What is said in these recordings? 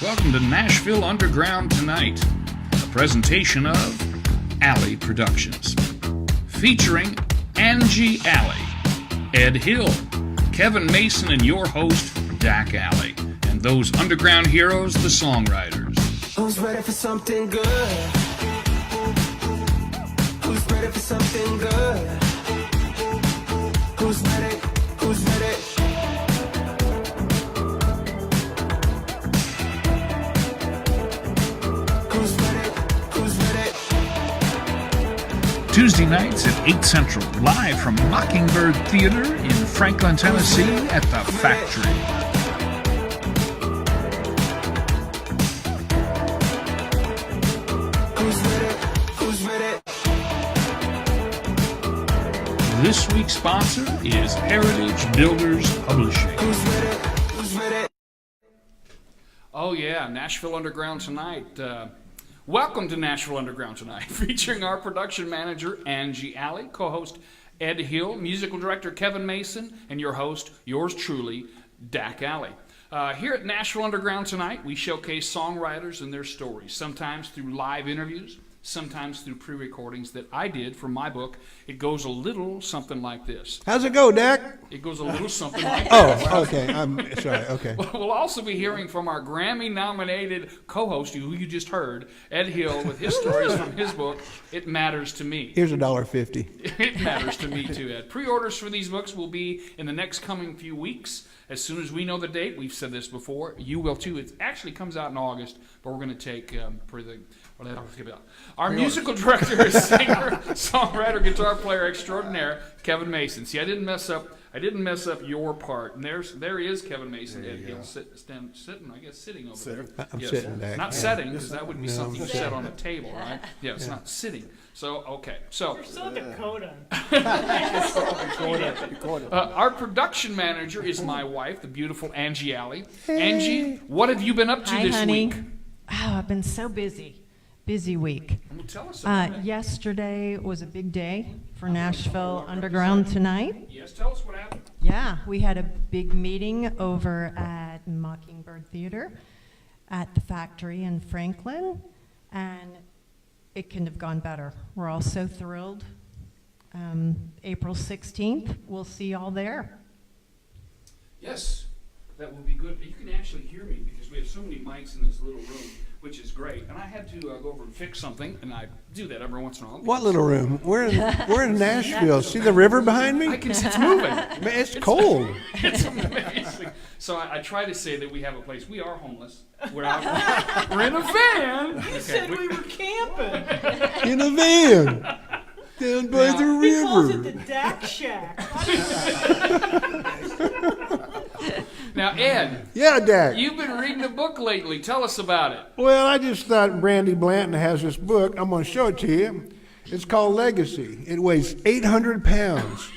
Welcome to Nashville Underground Tonight, a presentation of Alley Productions. Featuring Angie Alley, Ed Hill, Kevin Mason, and your host, Dak Alley, and those underground heroes, the songwriters. Who's ready for something good? Who's ready for something good? Who's ready? Who's ready? Tuesday nights at 8 Central, live from Mockingbird Theater in Franklin, Tennessee at the Factory. Who's ready? This week's sponsor is Heritage Builders Publishing. Who's ready? Oh yeah, Nashville Underground Tonight. Welcome to Nashville Underground Tonight, featuring our production manager, Angie Alley, co-host Ed Hill, musical director Kevin Mason, and your host, yours truly, Dak Alley. Here at Nashville Underground Tonight, we showcase songwriters and their stories, sometimes through live interviews, sometimes through pre-recordings that I did for my book. It goes a little something like this. How's it go, Dak? It goes a little something like this. Oh, okay. I'm sorry. Okay. We'll also be hearing from our Grammy-nominated co-host, who you just heard, Ed Hill, with his stories from his book, It Matters to Me. Here's $1.50. It matters to me, too, Ed. Pre-orders for these books will be in the next coming few weeks. As soon as we know the date, we've said this before, you will, too. It actually comes out in August, but we're going to take our musical director is singer, songwriter, guitar player extraordinaire, Kevin Mason. See, I didn't mess up your part. And there is Kevin Mason. Ed Hill sitting over there. I'm sitting back. Not setting, because that would be something you set on a table, right? Yeah, it's not sitting. So, okay. So, There's still the code on. our production manager is my wife, the beautiful Angie Alley. Angie, what have you been up to this week? Oh, I've been so busy. Busy week. Well, tell us about it. Yesterday was a big day for Nashville Underground Tonight. Yes, tell us what happened. Yeah, we had a big meeting over at Mockingbird Theater at the Factory in Franklin, and it couldn't have gone better. We're all so thrilled. April 16th, we'll see y'all there. Yes, that will be good. You can actually hear me because we have so many mics in this little room, which is great. And I had to go over and fix something, and I do that every once in a while. What little room? We're in Nashville. See the river behind me? I can see it's moving. Man, it's cold. It's amazing. So I try to say that we have a place. We are homeless. We're out. We're in a van. You said we were camping. In a van. Down by the He calls it river. the Dak Shack. Now, Ed, Yeah, Dak. you've been reading a book lately. Tell us about it. Well, I just thought Brandy Blanton has this book. I'm going to show it to you. It's called Legacy. It weighs 800 pounds.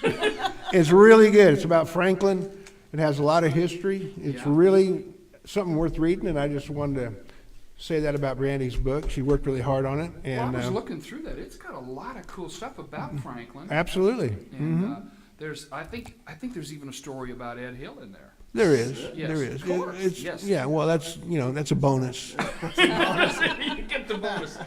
It's really good. It's about Franklin. It has a lot of history. It's really something worth reading, and I just wanted to say that about Brandy's book. She worked really hard on it. And Well, I was looking through that. It's got a lot of cool stuff about Franklin. absolutely. And I think there's even a story about Ed Hill in there. There is. Yes, There is. of course. It's, Yes. Yeah, well, that's a bonus. You get the bonus.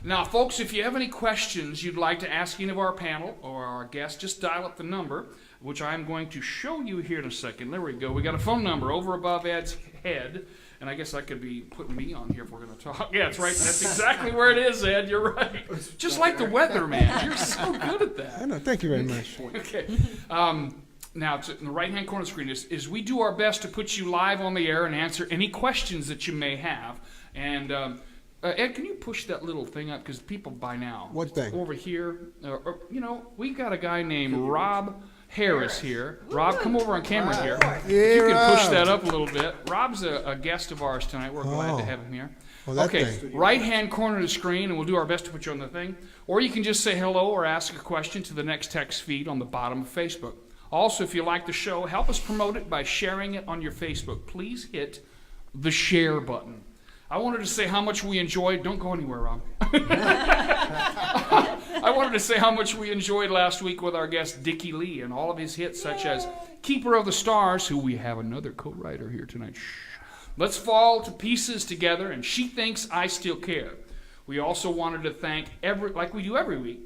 Now, folks, if you have any questions you'd like to ask any of our panel or our guests, just dial up the number, which I'm going to show you here in a second. There we go. We got a phone number over above Ed's head, and I guess I could be putting me on here if we're going to talk. Yeah, that's right. That's exactly where it is, Ed. You're right. Just like the weather, man. You're so good at that. I know. Thank you very much. Okay. Now, it's in the right-hand corner of the screen is we do our best to put you live on the air and answer any questions that you may have. And Ed, can you push that little thing up? Because people by now. What thing? Over here. We've got a guy named Rob Harris here. Rob, come over on camera here. Yeah, You can push Rob. that up a little bit. Rob's a guest of ours tonight. We're glad to have him here. Well, that Okay, thing. right-hand corner of the screen, and we'll do our best to put you on the thing. Or you can just say hello or ask a question to the next text feed on the bottom of Facebook. Also, if you like the show, help us promote it by sharing it on your Facebook. Please hit the share button. I wanted to say how much we enjoyed. Don't go anywhere, Rob. I wanted to say how much we enjoyed last week with our guest Dickie Lee and all of his hits, such as Keeper of the Stars, who we have another co-writer here tonight. Shh. Let's fall to pieces together, and She Thinks I Still Care. We also wanted to thank, like we do every week,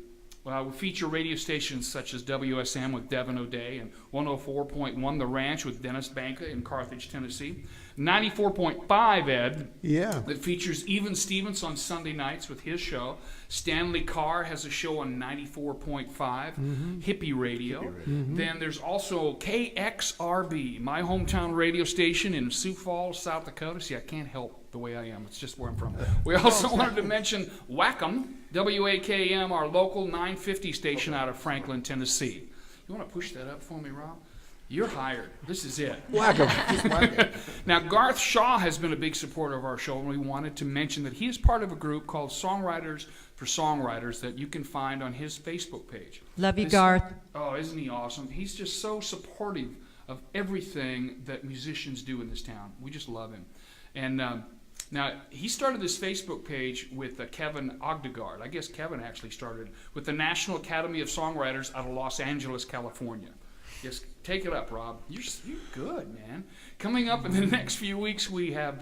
we feature radio stations such as WSM with Devin O'Day and 104.1 The Ranch with Dennis Banka in Carthage, Tennessee. 94.5, Ed, Yeah. that features Even Stevens on Sunday nights with his show. Stanley Carr has a show on 94.5, Hippie Radio. Then there's also KXRB, my hometown radio station in Sioux Falls, South Dakota. See, I can't help the way I am. It's just where I'm from. We also wanted to mention Wacom, WAKM, our local 950 station out of Franklin, Tennessee. You want to push that up for me, Rob? You're hired. This is it. Whack 'em. Just whack 'em. Now, Garth Shaw has been a big supporter of our show, and we wanted to mention that he is part of a group called Songwriters for Songwriters that you can find on his Facebook page. Love you, Garth. Oh, isn't he awesome? He's just so supportive of everything that musicians do in this town. We just love him. And now, he started this Facebook page with Kevin Ogdegaard. I guess Kevin actually started with the National Academy of Songwriters out of Los Angeles, California. Just take it up, Rob. You're good, man. Coming up in the next few weeks, we have,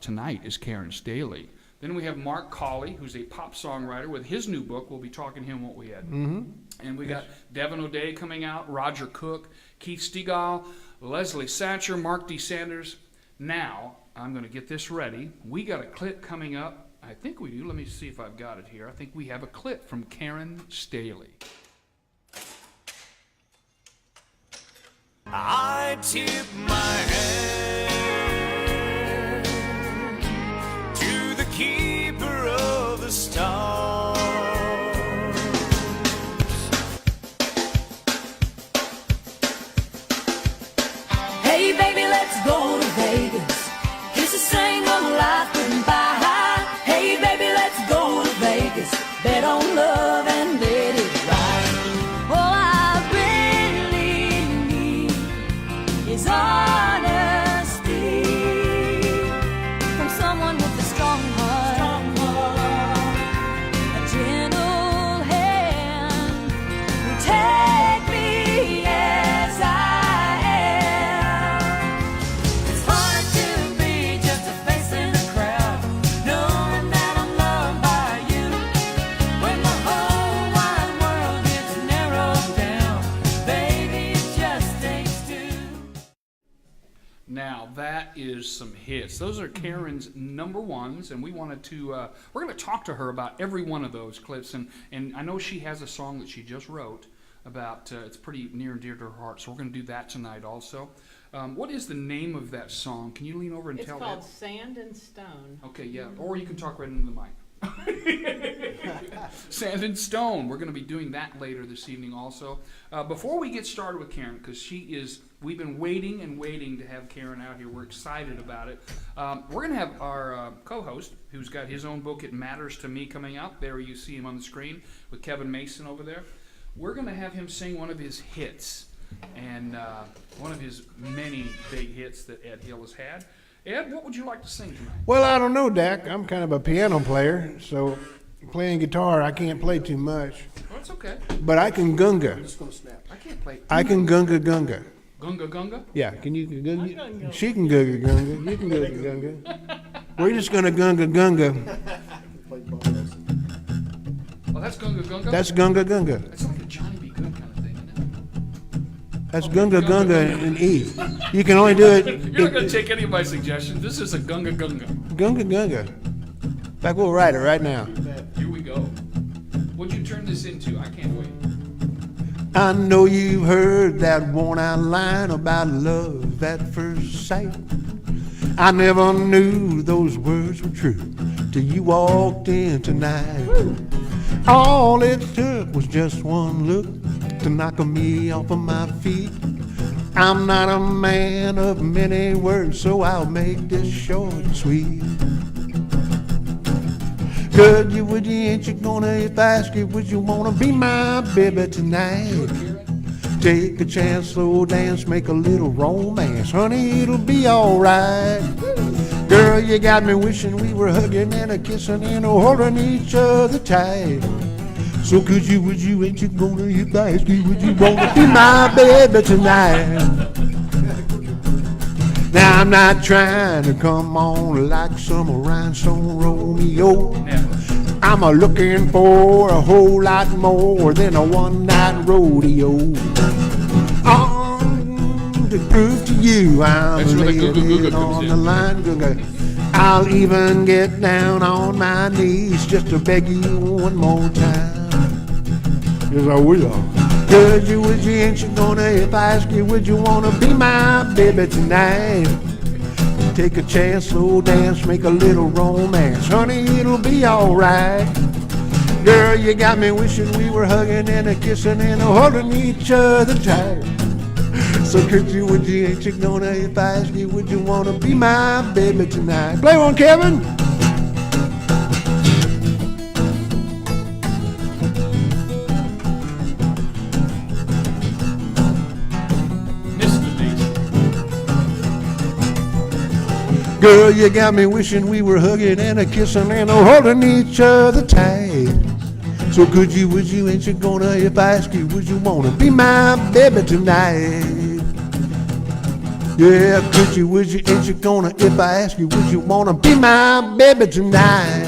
tonight is Karen Staley. Then we have Mark Colley, who's a pop songwriter with his new book. We'll be talking to him, won't we, Ed? And we got Devin O'Day coming out, Roger Cook, Keith Stegall, Leslie Satcher, Mark D. Sanders. Now, I'm going to get this ready. We got a clip coming up. I think we do. Let me see if I've got it here. I think we have a clip from Karen Staley. I tip my hand to the keeper of the stars. Hey baby, let's go to Vegas. Kiss a single life goodbye. Hey baby, let's go to Vegas. Bet on love and let it ride. All I really need is honesty from someone with a strong heart, a gentle hand who take me as I am. It's hard to be just a face in a crowd, knowing that I'm loved by you. When the whole wide world gets narrowed down, baby, it just takes two. Now, that is some hits. Those are Karen's number ones, and we wanted to, we're going to talk to her about every one of those clips. And I know she has a song that she just wrote about, it's pretty near and dear to her heart, so we're going to do that tonight also. What is the name of that song? Can you lean over and It's tell called that? Sand and Stone. Okay, yeah. Or you can talk right into the mic. Sand and Stone. We're going to be doing that later this evening also. Before we get started with Karen, because we've been waiting and waiting to have Karen out here. We're excited about it. We're going to have our co-host, who's got his own book, It Matters to Me, coming out. There you see him on the screen with Kevin Mason over there. We're going to have him sing one of his hits, and one of his many big hits that Ed Hill has had. Ed, what would you like to sing tonight? Well, I don't know, Dak. I'm kind of a piano player, so playing guitar, I can't play too much. Well, it's okay. But I can gunga. I can't play. I can gunga gunga. Gunga Gunga? Yeah, can you gunga? She can gunga gunga. You can gunga gunga. We're just gonna gunga gunga. Oh, that's Gunga Gunga? That's gunga gunga. That's like a Johnny B. Good kind of thing, you know? That's gunga gunga in E. You can only do it. You're not going to take any of my suggestions. This is a Gunga Gunga. Gunga gunga. In fact, we'll write it right now. Here we go. What'd you turn this into? I can't wait. I know you've heard that worn-out line about love at first sight. I never knew those words were true till you walked in tonight. All it took was just one look to knock me off of my feet. I'm not a man of many words, so I'll make this short and sweet. Would you, ain't you gonna, if I ask you, would you wanna be my baby tonight? Take a chance, slow dance, make a little romance. Honey, it'll be alright. Girl, you got me wishing we were hugging and a kissing and a holding each other tight. So could you, ain't you gonna, if I ask you, would you wanna be my baby tonight? Now I'm not trying to come on like some rhinestone Romeo. I'm a looking for a whole lot more than a one-night rodeo. On to prove to you I'm That's where the laying goo-goo-goo it comes on in. the line. Goo-goo. I'll even get down on my knees just to beg you one more time. Yes, I will. Would you, ain't you gonna, if I ask you, would you wanna be my baby tonight? Take a chance, slow dance, make a little romance. Honey, it'll be alright. Girl, you got me wishing we were hugging and a kissing and a holding each other tight. So could you, would you, ain't you gonna, if I ask you, would you wanna be my baby tonight? Play one, Kevin. Mr. Beast. Girl, you got me wishing we were hugging and a kissing and a holding each other tight. So could you, would you, ain't you gonna, if I ask you, would you wanna be my baby tonight? Yeah, could you, would you, ain't you gonna, if I ask you, would you wanna be my baby tonight?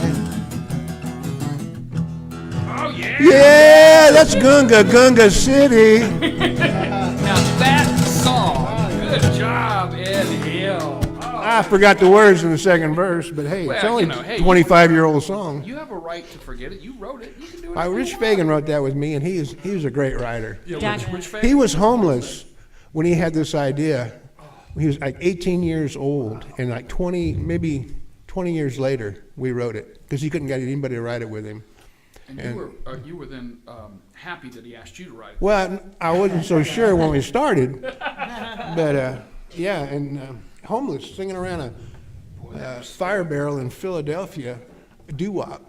Oh, yeah. Yeah, that's Gunga, Gunga City. Now that song, good job, Ed Hill. Oh, I forgot the words in the second verse, but hey, it's Well, only you know, hey, 25-year-old song. you have a right to forget it. You wrote it. You can do it. Rich Fagan wrote that with me, and he was a great writer. Yeah, which He Fagan? was homeless when he had this idea. He was like 18 years old, and like 20 years later, we wrote it because he couldn't get anybody to write it with him. And you were then happy that he asked you to write it. Well, I wasn't so sure when we started, but yeah, and homeless, singing around a fire barrel in Philadelphia, doo-wop.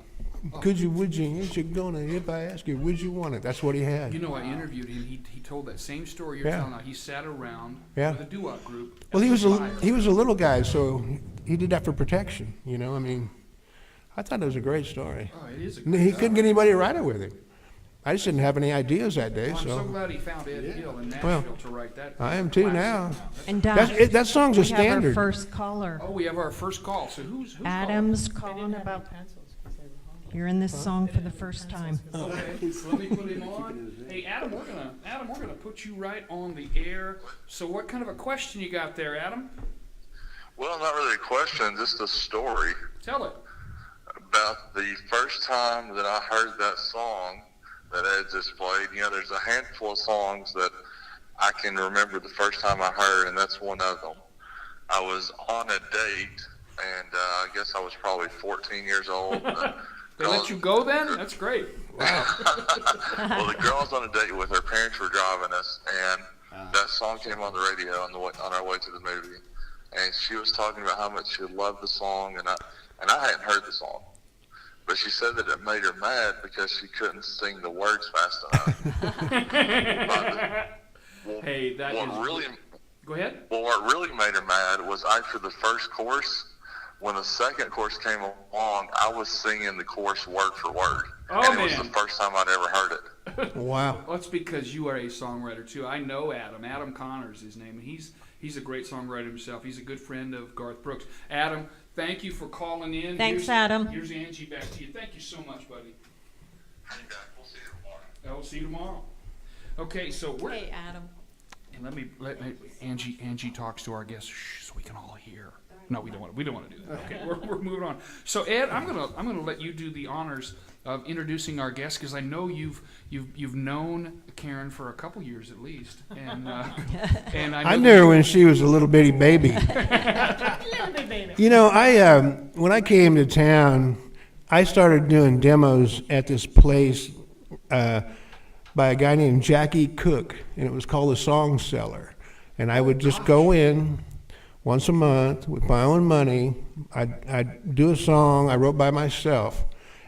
Could you, would you, ain't you gonna, if I ask you, would you want it? That's what he had. You know, I interviewed him. He told that same story you're Yeah. telling now. He sat around Yeah. with a doo-wop group. Well, at he was the a fire. he was a little guy, so he did that for protection. You know, I mean, I thought it was a great story. Oh, it is a And great he couldn't get anybody to write it with him. I just didn't have any ideas that day, Well, I'm so so glad he found Ed Hill in Nashville Well, to write that. I am too classic. now. And That song's a we have our standard. first caller. Oh, we have our first call. So who's Adam's calling about hearing this song for the first time. calling? Okay, so let me put him on. Hey, Adam, we're gonna put you right on the air. So, what kind of a question you got there, Adam? Well, not really a question, just a story Tell it. about the first time that I heard that song that Ed just played. You know, there's a handful of songs that I can remember the first time I heard, and that's one of them. I was on a date, and I guess I was probably 14 years old. They let you go then? That's great. Wow. Well, the girl was on a date with her parents were driving us, and that song came on the radio on our way to the movie. And she was talking about how much she loved the song, and I hadn't heard the song. But she said that it made her mad because she couldn't sing the words fast enough. Hey, that is. Really, Go ahead. well, what really made her mad was after the first chorus, when the second chorus came along, I was singing the chorus word for word. Oh, and it was man. the first time I'd ever heard it. Wow. Well, it's because you are a songwriter too. I know Adam. Adam Connor's his name, and he's a great songwriter himself. He's a good friend of Garth Brooks. Adam, thank you for calling in. Thanks, Adam. Here's Angie back to you. Thank you so much, buddy. We'll see you tomorrow. I'll see you tomorrow. Okay, so we're. Hey, Adam. And let me Angie talks to our guests so we can all hear. No, we don't want to do that. Okay, we're moving on. So Ed, I'm gonna let you do the honors of introducing our guests because I know you've known Karen for a couple years at least, and and I knew her when she was a little bitty baby. You know, when I came to town, I started doing demos at this place by a guy named Jackie Cook, and it was called the Song Cellar. And I would just go in once a month with my own money. I'd do a song I wrote by myself,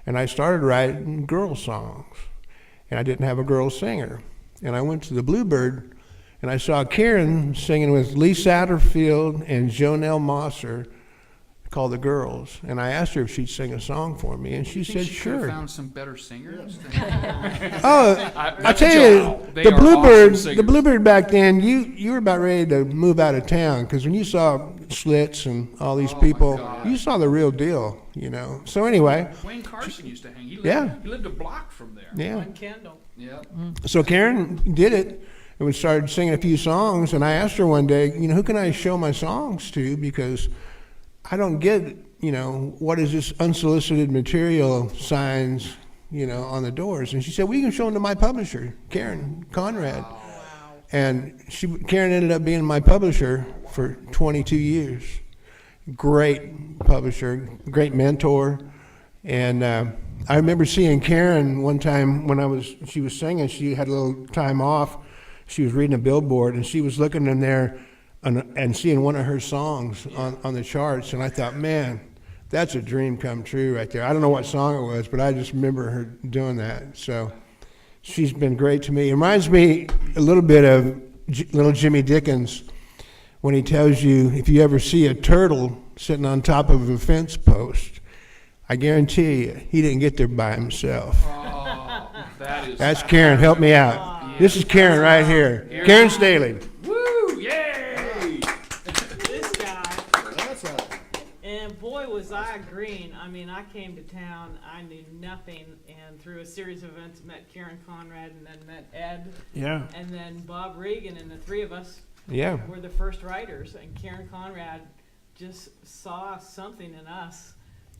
and I started writing girl songs. And I didn't have a girl singer. And I went to the Bluebird, and I saw Karen singing with Lee Satterfield and Jonelle Mosser called The Girls, and I asked her if she'd sing a song for me, and she You think said she could have sure. found some better singers? Oh, I tell you, They the are Bluebird, awesome the singers. Bluebird back then, you were about ready to move out of town, because when you saw Slits and all these Oh, my people, God. you saw the real deal, you know. So anyway, Wayne Carson used to hang. He lived, Yeah. he lived a block from there. yeah. Kendall. Yeah. So Karen did it, and we started singing a few songs, and I asked her one day, you know, who can I show my songs to, because I don't get, you know, what is this unsolicited material signs, you know, on the doors. And she said, well, you can show them to my publisher, Karen Conrad. And Karen ended up being my publisher for 22 years. Great publisher, great mentor. And I remember seeing Karen one time when she was singing, she had a little time off. She was reading a billboard, and she was looking in there and seeing one of her songs on the charts. And I thought, man, that's a dream come true right there. I don't know what song it was, but I just remember her doing that. So she's been great to me. It reminds me a little bit of little Jimmy Dickens when he tells you, if you ever see a turtle sitting on top of a fence post, I guarantee you he didn't get there by himself. Oh, that is. That's Karen. Help me out. This is Karen right here. Karen Staley. Woo! Yay! This guy. And boy, was I green. I mean, I came to town, I knew nothing, and through a series of events, met Karen Conrad, and then met Ed, Yeah. and then Bob Regan, and the three of us Yeah. were the first writers. And Karen Conrad just saw something in us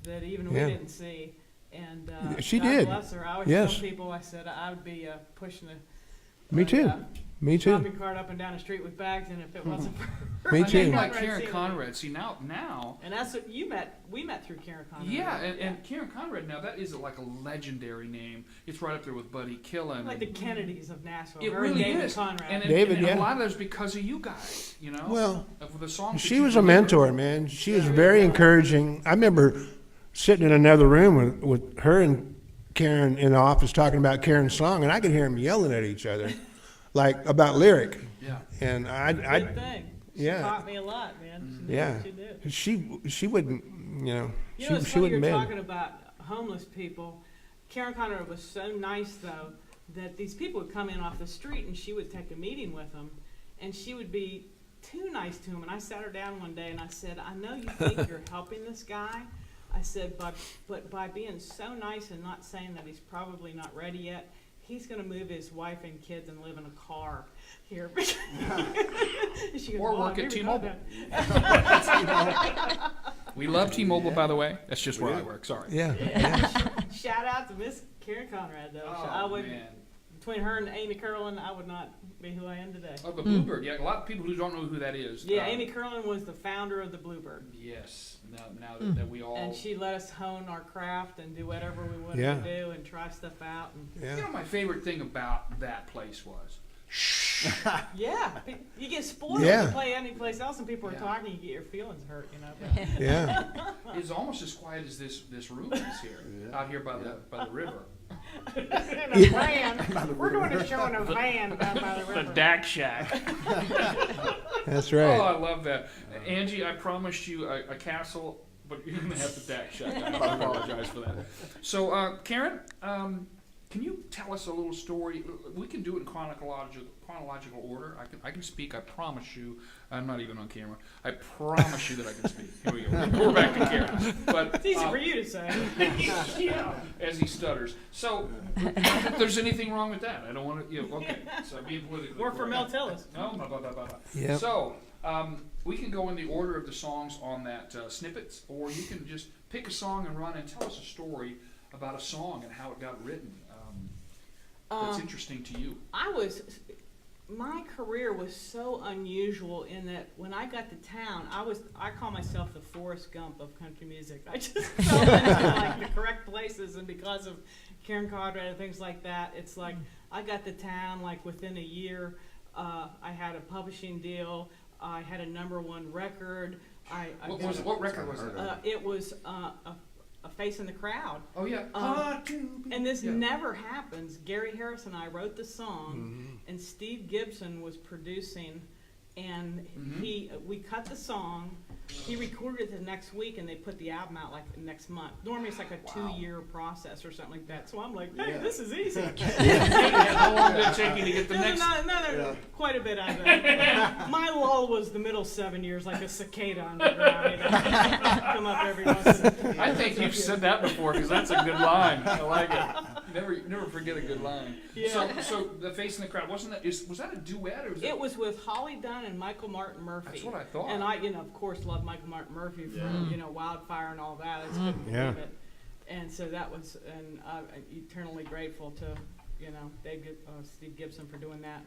that even we Yeah. didn't see. And She God did. bless her. I always Yes. tell people, I said I would be pushing a Me too. Me too. shopping cart up and down the street with bags in it if it wasn't for her. Me I too. mean, like Conrad Karen seeing it. Conrad. See now. And that's what we met through Karen Conrad. Yeah, and Karen Conrad. Now that is like a legendary name. It's right up there with Buddy Killen. Like the Kennedys of Nashville. It Her and really David is. Conrad. And, David, and yeah. a lot of that is because of you guys. You know. Well, of the songs. that she you was a delivered. mentor, man. She was very encouraging. I remember sitting in another room with her and Karen in the office talking about Karen's song, and I could hear them yelling at each other, like about lyric. Yeah. And Good thing. She yeah. taught me a lot, man. She knew yeah, what she did. she wouldn't, you know, You know, it's she funny you're wouldn't bend. talking about homeless people. Karen Conrad was so nice, though, that these people would come in off the street, and she would take a meeting with them, and she would be too nice to them. And I sat her down one day, and I said, I know you think you're helping this guy. I said, but by being so nice and not saying that he's probably not ready yet, he's going to move his wife and kids and live in a car here. She goes, Or "Oh, work I've at never T-Mobile." thought that." We love T-Mobile, by the way. That's just where I work. Sorry. Yeah, yeah. Shout out to Miss Karen Conrad, though. I Oh would, man. between her and Amy Curlin, I would not be who I am today. Oh, the Bluebird. Yeah, a lot of people who don't know who that is. Yeah, Amy Curlin was the founder of the Bluebird. Yes. Now that we all. And she let us hone our craft and do whatever we wanted Yeah. to do and try stuff out. And Yeah. You know, my favorite thing about that place was. yeah, you get spoiled. Yeah. You play any place else and people are Yeah. talking, you get your feelings hurt, you know. But Yeah. It's almost as quiet as this room is here, out here by the river. in a van. We're doing a show in a van down by the river. Dak Shack. That's Oh, right. I love that. Angie, I promised you a castle, but you're gonna have the Dak Shack. I apologize for that. So, Karen, can you tell us a little story? We can do it in chronological order. I can speak. I promise you. I'm not even on camera. I promise you that I can speak. Here we go. We're back to Karen. But It's easy for you to say. yeah, as he stutters. So, not that there's anything wrong with that. I don't want to. Okay. So being politically Or for Mel Tillis. No, blah, blah, blah, blah, blah. Yep. So, we can go in the order of the songs on that snippets, or you can just pick a song and run and tell us a story about a song and how it got written. That's interesting to you. My career was so unusual in that when I got to town, I call myself the Forrest Gump of country music. I just fell into like the correct places, and because of Karen Conrad and things like that, it's like I got to town like within a year. I had a publishing deal. I had a #1 record. What record was it? It was a Face in the Crowd. Oh yeah. And this Yeah. never happens. Gary Harris and I wrote the song, and Steve Gibson was producing, and we cut the song. he recorded it the next week, and they put the album out like next month. Normally it's like a 2-year process or something like that. So I'm like, hey, this is easy. How long did it take you to get the There's next? another quite a bit out of it. My lull was the middle 7 years, like a cicada underground. Come up every once in a while. I think you've said that before because that's a good line. I like it. Never forget a good line. Yeah. So the face in the crowd, was that a duet or was It was with Holly Dunn and Michael Martin Murphy. That's what I thought. And I, of course, love Michael Martin Murphy from, Wildfire and all that. I just couldn't believe it. And so that was, and I'm eternally grateful to, Steve Gibson for doing that.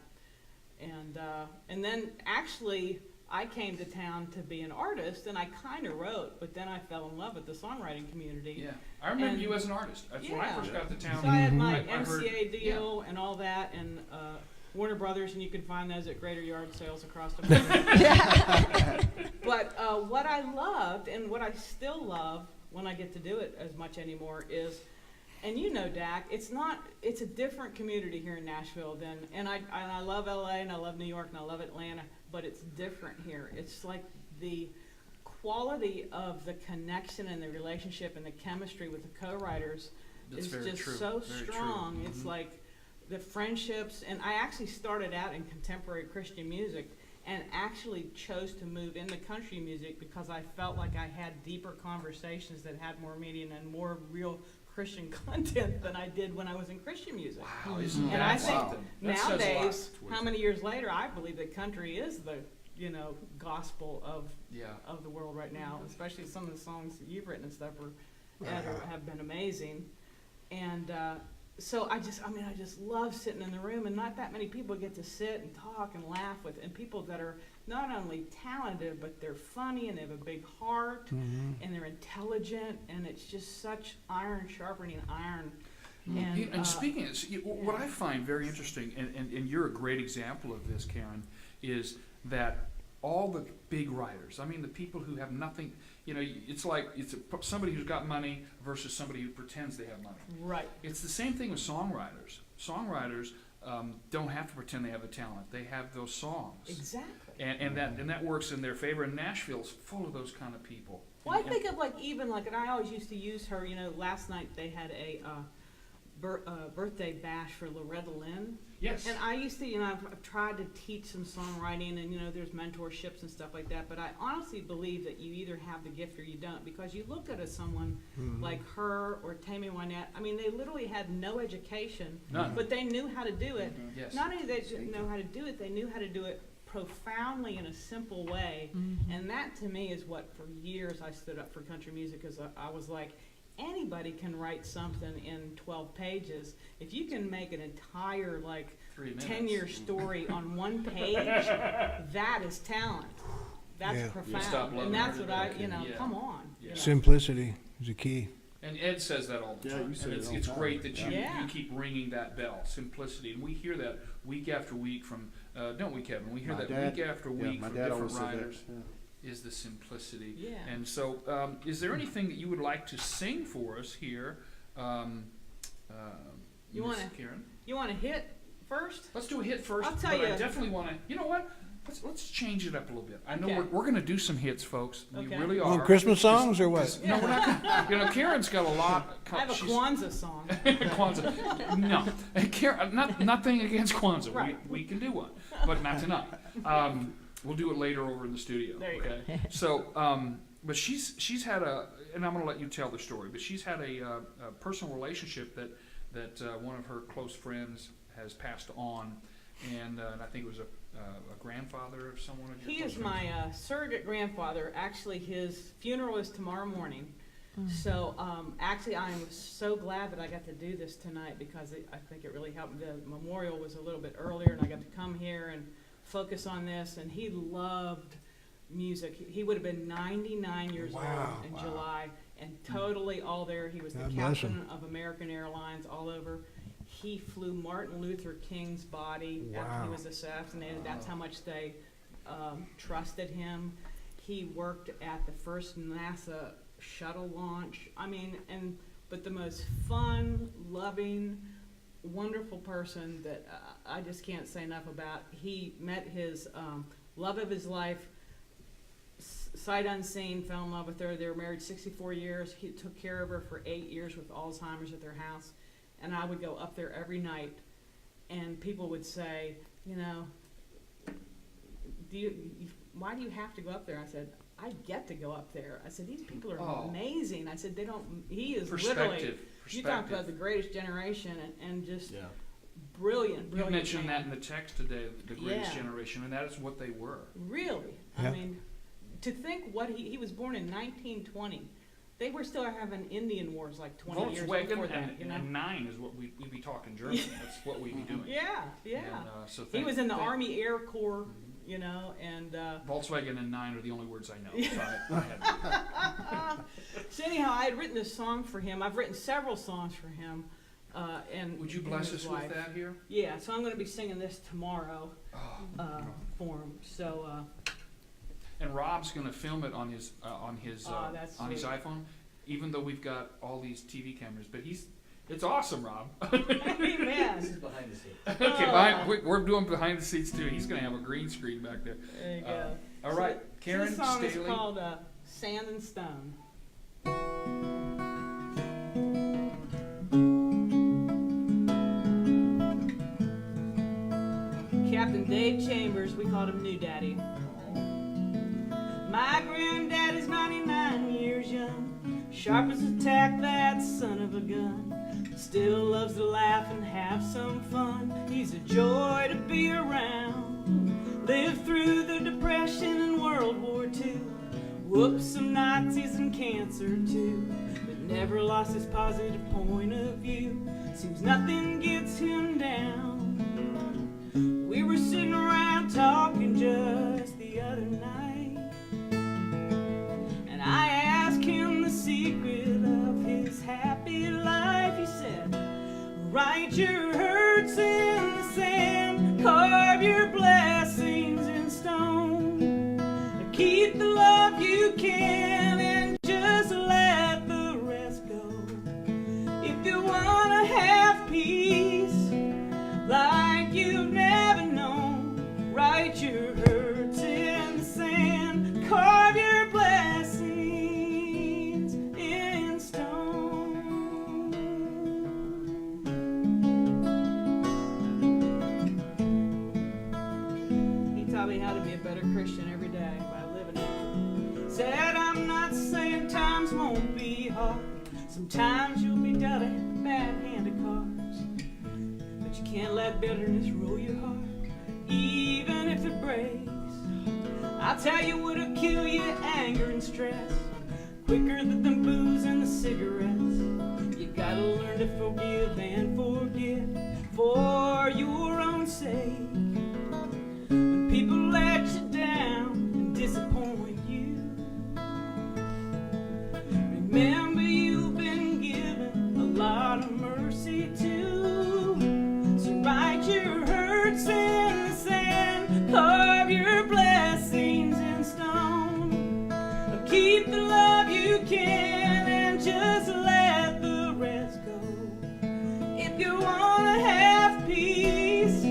And then actually, I came to town to be an artist, and I kind of wrote, but then I fell in love with the songwriting community. Yeah, I remember And- you as an artist. That's when I first got to town. So I had my I heard- MCA deal and all that, and Warner Brothers, and you can find those at Greater Yard Sales across America. But what I loved, and what I still love when I get to do it as much anymore, is, and Dak, it's a different community here in Nashville and I love LA and I love New York and I love Atlanta, but it's different here. It's like the quality of the connection and the relationship and the chemistry with the co-writers That's is very just true. so Very true. strong. It's like the friendships, and I actually started out in contemporary Christian music and actually chose to move into country music because I felt like I had deeper conversations that had more meaning and more real Christian content than I did when I was in Christian music. Wow, isn't And that I think something? That says a lot. nowadays, how many years later, I believe that country is the gospel of the world right now. Especially some of the songs that you've written and stuff have been amazing. And so I just love sitting in the room, and not that many people get to sit and talk and laugh with, and people that are not only talented, but they're funny and they have a big heart and they're intelligent, and it's just such iron sharpening iron. And speaking of, what I find very interesting, and you're a great example of this, Karen, is that all the big writers, I mean the people who have nothing, it's like somebody who's got money versus somebody who pretends they have money. Right. It's the same thing with songwriters. Songwriters don't have to pretend they have a talent. They have those songs. Exactly. And that works in their favor. And Nashville's full of those kind of people. Well, I think of and I always used to use her. Last night they had a birthday bash for Loretta Lynn. Yes. And I used to, I've tried to teach some songwriting, and there's mentorships and stuff like that. But I honestly believe that you either have the gift or you don't, because you look at someone like her or Tammy Wynette. I mean, they literally had no education, None. but they knew how to do it. Yes. Not only did they know how to do it, they knew how to do it profoundly in a simple way. And that to me is what, for years, I stood up for country music, because I was like, anybody can write something in 12 pages. If you can make an entire 3 minutes. 10-year story on one page, that is talent. That's Yeah. You'll stop profound. loving And that's it. what I, Yeah. come on. Yeah. Simplicity is the key. And Ed says that all the Yeah, time. you say And it it's, all the it's time. great that Yeah. you keep ringing that bell, simplicity. And we hear that week after week from, don't we, Kevin? We hear My that dad- week after week my from dad different always said that, writers. yeah. Is the simplicity. Yeah. And so, is there anything that you would like to sing for us here, You Miss wanna- Karen? You want to hit first? Let's do a hit first. I'll tell but I you. definitely want to. You know what? Let's change it up a little bit. I know Okay. we're going to do some hits, folks. We Okay. really On are. Christmas songs or what? No, we're not. Karen's got a lot. I have a she's- Kwanzaa song. Kwanzaa. No, Karen, nothing against Kwanzaa. Right. We can do one, but not tonight. We'll do it later over in the studio. There you okay. So, but she's had and I'm going to let you tell the story. But she's had a personal relationship that one of her close friends has passed on, and I think it was a grandfather of someone. Of your He close is friends. my surrogate grandfather. Actually, his funeral is tomorrow morning. So actually, I am so glad that I got to do this tonight, because I think it really helped. The memorial was a little bit earlier, and I got to come here and focus on this. And he loved music. He would have been 99 years Wow. old in July, and totally all there. He was the God bless captain him. of American Airlines all over. He flew Martin Luther King's body after he Wow. was assassinated. That's how much they trusted him. He worked at the first NASA shuttle launch. I mean, but the most fun, loving, wonderful person that I just can't say enough about. He met his love of his life sight unseen, fell in love with her. They were married 64 years. He took care of her for 8 years with Alzheimer's at their house. And I would go up there every night, and people would say, you know, why do you have to go up there? I said, I get to go up there. I said, these people are amazing. I said, he is literally, you talk about the greatest generation and just brilliant. You mentioned man. that in the text today, the greatest generation, and that is what they were. Really? Yeah. I mean, to think what he was born in 1920. They were still having Indian wars like 20 years before Volkswagen that. You know? and 9 is what we'd be talking German. That's what we'd be doing. Yeah. And, so He was in the Army Air Corps, you know, and Volkswagen and 9 are the only words I know. So I had so anyhow, I had written this song for him. I've written several songs for him. And Would you him bless and his us wife. with that here? Yeah, so I'm going to be singing this tomorrow for him. So And Rob's going to film it on his that's on his sweet. iPhone, even though we've got all these TV cameras. But it's awesome, Rob. amen. Behind the scenes. Okay, we're doing behind the scenes too. He's going to have a green screen back there. There you go. All right, So Karen this song Staley. is called Sand and Stone. Captain Dave Chambers, we called him New Daddy. My granddaddy's 99 years young, sharp as a tack, that son of a gun. Still loves to laugh and have some fun. He's a joy to be around. Lived through the Depression and World War II. Whooped some Nazis and cancer too. But never lost his positive point of view. Seems nothing gets him down. We were sitting around talking just the other night, and I asked him the secret of his happy life. He said, write your hurts in the sand, carve your blessings in stone, keep the love you can and just let the rest go. If you want to have peace like you've never known, write your hurts in the sand, carve your blessings in stone. He taught me how to be a better Christian every day by living it. Said, I'm not saying times won't be hard. Sometimes you'll be dealt a bad hand of cards. But you can't let bitterness rule your heart, even if it breaks. I'll tell you what'll kill you, anger and stress, quicker than the booze and the cigarettes. You gotta learn to forgive and forget for your own sake. When people let you down and disappoint you, remember you've been given a lot of mercy too. So write your hurts in the sand, carve your blessings in stone, keep the love you can and just let the rest go. If you wanna have peace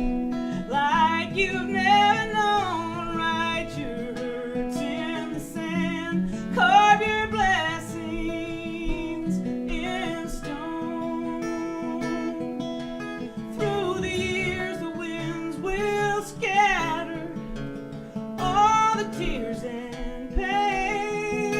like you've never known, write your hurts in the sand, carve your blessings in stone. Through the years the winds will scatter all the tears and pain.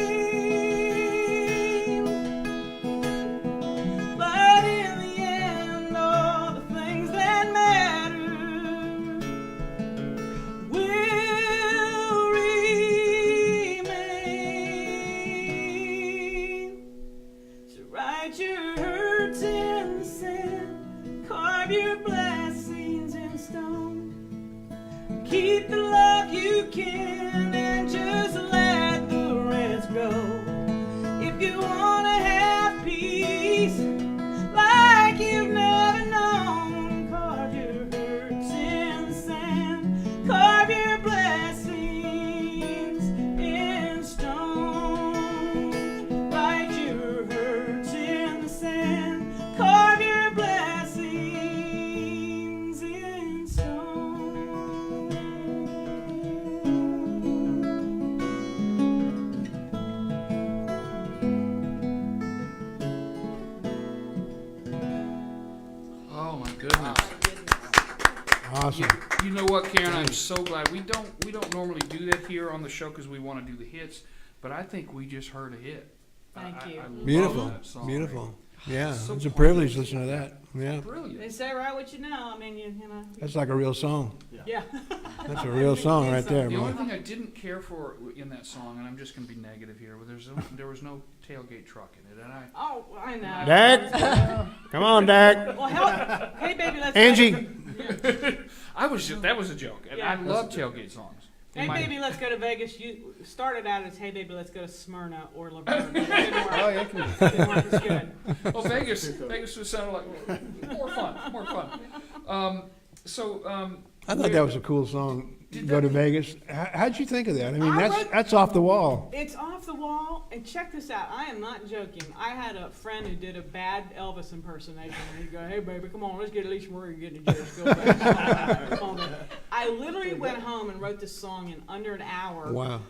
Awesome. You know what, Karen? I'm so glad we don't normally do that here on the show because we want to do the hits, but I think we just heard a hit. Thank you. I love Beautiful, that song. beautiful. Yeah, So it's a privilege to listen to that. Yeah, Brilliant. They say right what you know. I mean, you know. that's like a real song. Yeah. That's a real song right there, The only boy. thing I didn't care for in that song, and I'm just going to be negative here, but there was no tailgate truck in it, and Oh, I know. Dak, come on, Dak. Well, help. Hey, baby, let's. Angie. that was a joke, and I Yeah. love tailgate songs. In Hey, my- baby, let's go to Vegas. You started out as Hey, baby, let's go to Smyrna or Laverne. It didn't work. Oh, yeah, Didn't work as good. Oh, Vegas would sound like more fun. I thought that was a cool song. Did Go that- to Vegas. How'd you think of that? I mean, I that's wrote- that's off the wall. It's off the wall, and check this out. I am not joking. I had a friend who did a bad Elvis impersonation, and he'd go, "Hey, baby, come on, let's get Alicia Marie and get in the church. Go back." Come on. I literally went home and wrote this song in under an hour. Wow.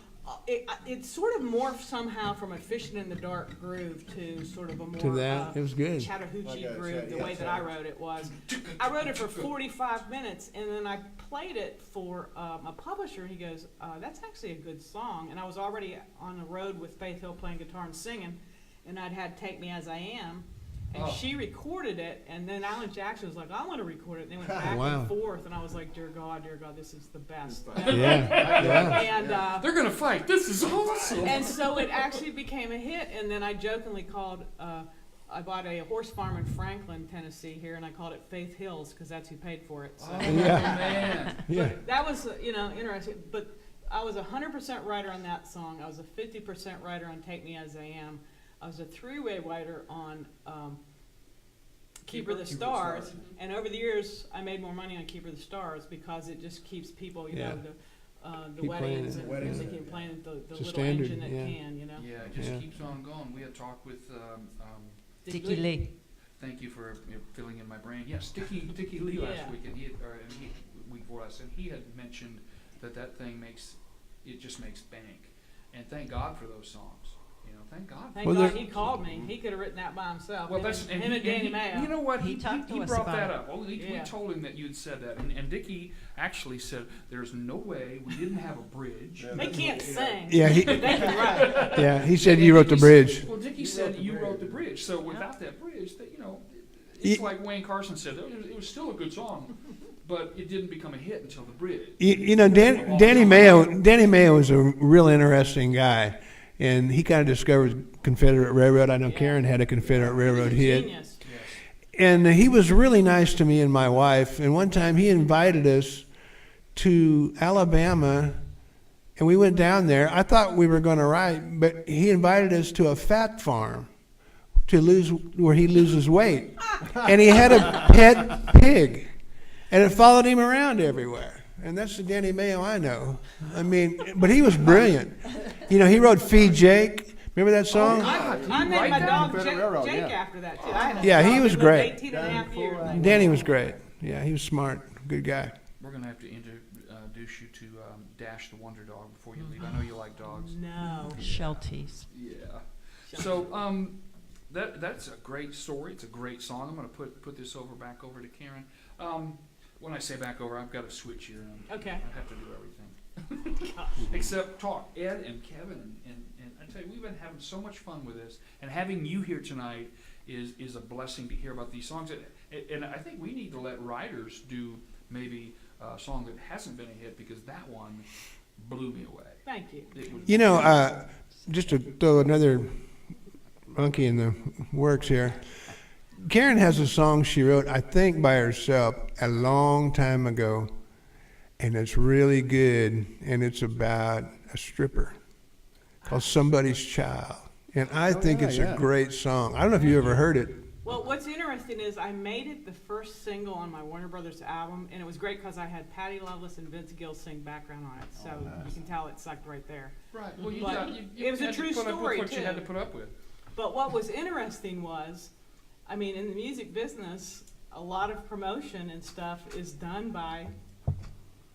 It sort of morphed somehow from a fishing in the dark groove to sort of a more To that, it was good. Chattahoochee groove. The way that I wrote it was, I wrote it for 45 minutes, and then I played it for a publisher. He goes, "That's actually a good song." And I was already on the road with Faith Hill playing guitar and singing, and I'd had "Take Me As I Am." And she recorded it, and then Alan Jackson was like, "I want to record it." And they went back Wow. and forth, and I was like, dear God, this is the best. Yeah, yeah. And They're gonna fight. This is awesome. and so it actually became a hit, and then I jokingly called, I bought a horse farm in Franklin, Tennessee here, and I called it Faith Hills, because that's who paid for it. So Oh man. Yeah. that was, interesting, but I was 100% writer on that song. I was a 50% writer on Take Me As I Am. I was a three-way writer on Keeper of the Stars, and over the years, I made more money on Keeper of the Stars because it just keeps people, Yeah. the Keep weddings playing and it. they keep playing the It's a little standard, engine that yeah. can, Yeah, it just Yeah. keeps on going. We had talked with. Dickie Lee. Thank you for filling in my brain. Yes, Dickie Lee last Yeah. week, and week before last, and he had mentioned that thing just makes bank, and thank God for those songs. Thank God. Thank Well, God there- he called me. He could have written that by himself. Well, him that's and, him and Danny he- Mayo. You know what? He talked to us brought about that it. up. We Yeah. told him that you'd said that, and Dickie actually said, "There's no way we didn't have a bridge." They can't sing. Yeah, he, They can write. yeah, he said you wrote the bridge. Well, Dickie said you wrote the bridge. So without that bridge, it's Ye- like Wayne Carson said. It was still a good song, but it didn't become a hit until the bridge. Danny Mayo is a real interesting guy, and he kind of discovered Confederate Railroad. I know Karen had a Confederate Railroad hit. Genius. And he was really nice to me and my wife. And one time he invited us to Alabama, and we went down there. I thought we were going to ride, but he invited us to a fat farm where he loses weight. And he had a pet pig, and it followed him around everywhere. And that's the Danny Mayo I know. I mean, but he was brilliant. He wrote Feed Jake. Remember that song? I named my dog Jake after that, too. I had a Yeah, dog he that was lived great. 18 and a half years. Danny was great. Yeah, he was smart. Good guy. We're gonna have to introduce you to Dash the Wonder Dog before you leave. I know you like dogs. No. Shelties. Yeah. So that's a great story. It's a great song. I'm gonna put this back over to Karen. When I say back over, I've got to switch here. Okay. I have to do everything except talk. Ed and Kevin and I tell you, we've been having so much fun with this, and having you here tonight is a blessing to hear about these songs. And I think we need to let writers do maybe a song that hasn't been a hit, because that one blew me away. Thank you. It was Just to throw another monkey in the works here. Karen has a song she wrote, I think by herself, a long time ago, and it's really good, and it's about a stripper called Somebody's Child. And I think it's a great song. I don't know if you ever heard it. Well, what's interesting is I made it the first single on my Warner Brothers album, and it was great because I had Patti Loveless and Vince Gill sing background on it, so you can tell it sucked right there. right. Well, But it was a had to true put up with story, what you had to too. put up with. But what was interesting was, in the music business, a lot of promotion and stuff is done by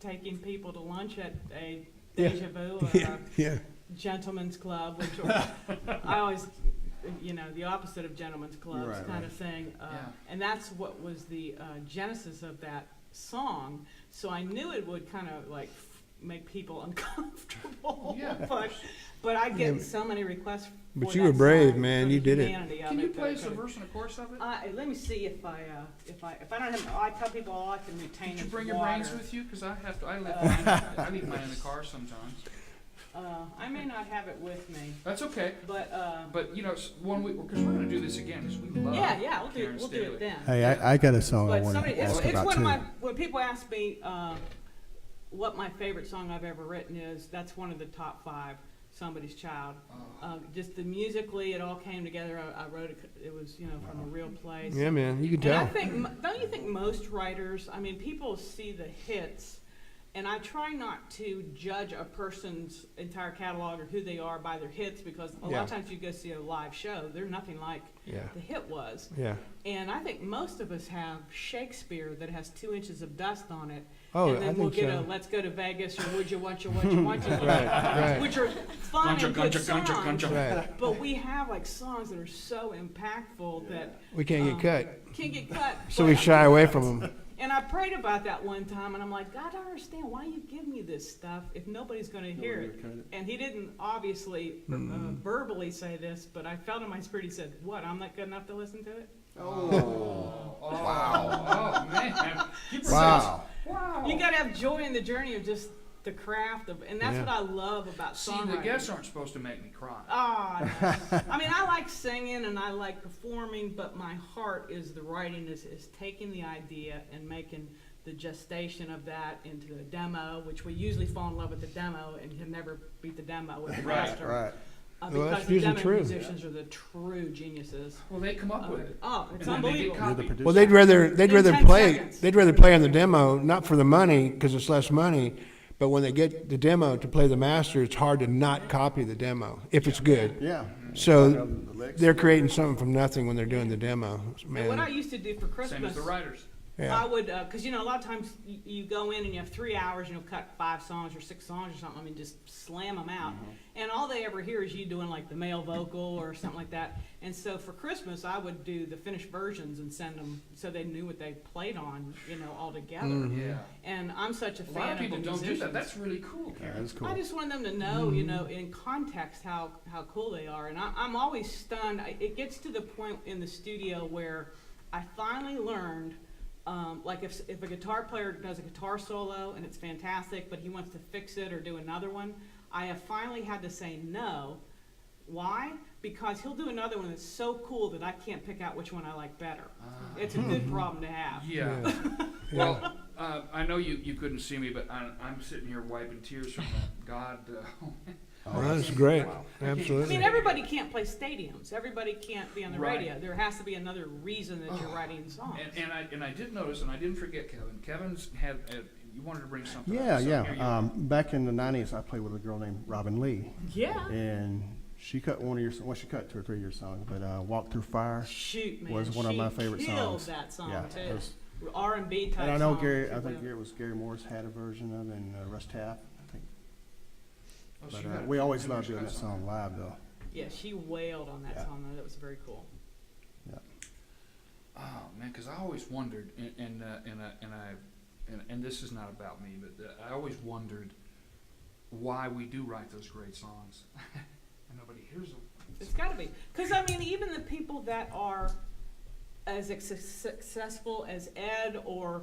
taking people to lunch at a Deja Vu or a Yeah. gentleman's club, which I always, the opposite of gentleman's clubs kind of thing. Yeah. And that's what was the genesis of that song. So I knew it would kind of like make people uncomfortable. Yeah. But I get so many requests. But for you that were brave, song, man. for You the did it. humanity of Can you it that play I us a could've- verse and a chorus of it? Let me see if I don't have. I tell people all I can retain Did you is bring your water. brains with you? Because I have to. I leave mine in the car sometimes. I may not have it with me, That's okay. but you know, one week because we're going to do this again because we love. yeah, Karen we'll do Staley. it then. Hey, I got a song I But want somebody, to ask it's about one too. of my, when people ask me what my favorite song I've ever written is, that's one of the top 5, Somebody's Child. Just the musically, it all came together. I wrote it, it was, from a real place. Yeah, man, you can And I tell. think, don't you think most writers, I mean, people see the hits, and I try not to judge a person's entire catalog or who they are by their hits, because a lot of times you go see a live show, they're nothing like Yeah. the hit was. Yeah. And I think most of us have Shakespeare that has 2 inches of dust on it. Oh, and then I we'll think get so. a Let's Go to Vegas or Would You Want You, Right, right. which are fun and good songs. Right. But we have like songs that are so impactful that We can't get cut. can't get cut. So But- we shy away from them. And I prayed about that one time, and I'm like, God, I don't understand why you give me this stuff if nobody's going to hear it. And he didn't obviously verbally say this, but I felt in my spirit. He said, "What? I'm not good enough to listen to it." Oh man. Wow. Wow. You got to have joy in the journey of just the craft of, and that's Yeah. what I love about See, songwriting. the guests aren't supposed to make me cry. Ah, no. I mean, I like singing and I like performing, but my heart is the writing is taking the idea and making the gestation of that into a demo, which we usually fall in love with the demo and can never beat the demo with the Right, master. Right. Well, Because that's the usually demo true. musicians are the true geniuses. Well, they come up with it. Oh, it's And then they get unbelievable. copied. Well, they'd rather In 10 play seconds. on the demo, not for the money because it's less money, but when they get the demo to play the master, it's hard to not copy the demo if it's good. Yeah. So they're creating something from nothing when they're doing the demo. And what I Man, used to do for Same Christmas, as the writers. I yeah. would, because a lot of times you go in and you have 3 hours and you'll cut 5 songs or 6 songs or something. I mean, just slam them out. And all they ever hear is you doing like the male vocal or something like that. And so for Christmas, I would do the finished versions and send them so they knew what they played on, all together. Yeah. And I'm such a A fan lot of people the don't do musicians. that. That's really cool, Yeah, Karen. that's cool. I just want them to know, in context, how cool they are. And I'm always stunned. It gets to the point in the studio where I finally learned, like if a guitar player does a guitar solo and it's fantastic, but he wants to fix it or do another one, I have finally had to say no. Why? Because he'll do another one that's so cool that I can't pick out which one I like better. It's a good problem to have. Yeah. Well, I know you couldn't see me, but I'm sitting here wiping tears from that. God. Well, that's great. I Absolutely. mean, everybody can't play stadiums. Everybody can't be on the Right. radio. There has to be another reason that you're writing songs. And I did notice, and I didn't forget, Kevin. Kevin's had. You wanted to bring something. Yeah, up, so here you yeah. are. Back in the 90s, I played with a girl named Robin Lee, Yeah. and she cut she cut 2 or 3 of your songs, but Walk Through Fire Shoot, man. was one of my favorite She killed songs. that song, Yeah, too. it was- R&B type And I know song, Gary, she I think will. it was Gary Morris had a version of it, and Russ Taff, I think. Oh, But she had we a always finished loved doing that cut song live, though. Yeah, she wailed on that Yeah. song, though. That was very cool. Oh man, because I always wondered, and this is not about me, but I always wondered why we do write those great songs, and nobody hears them. It's got to be. Because, I mean, even the people that are as successful as Ed or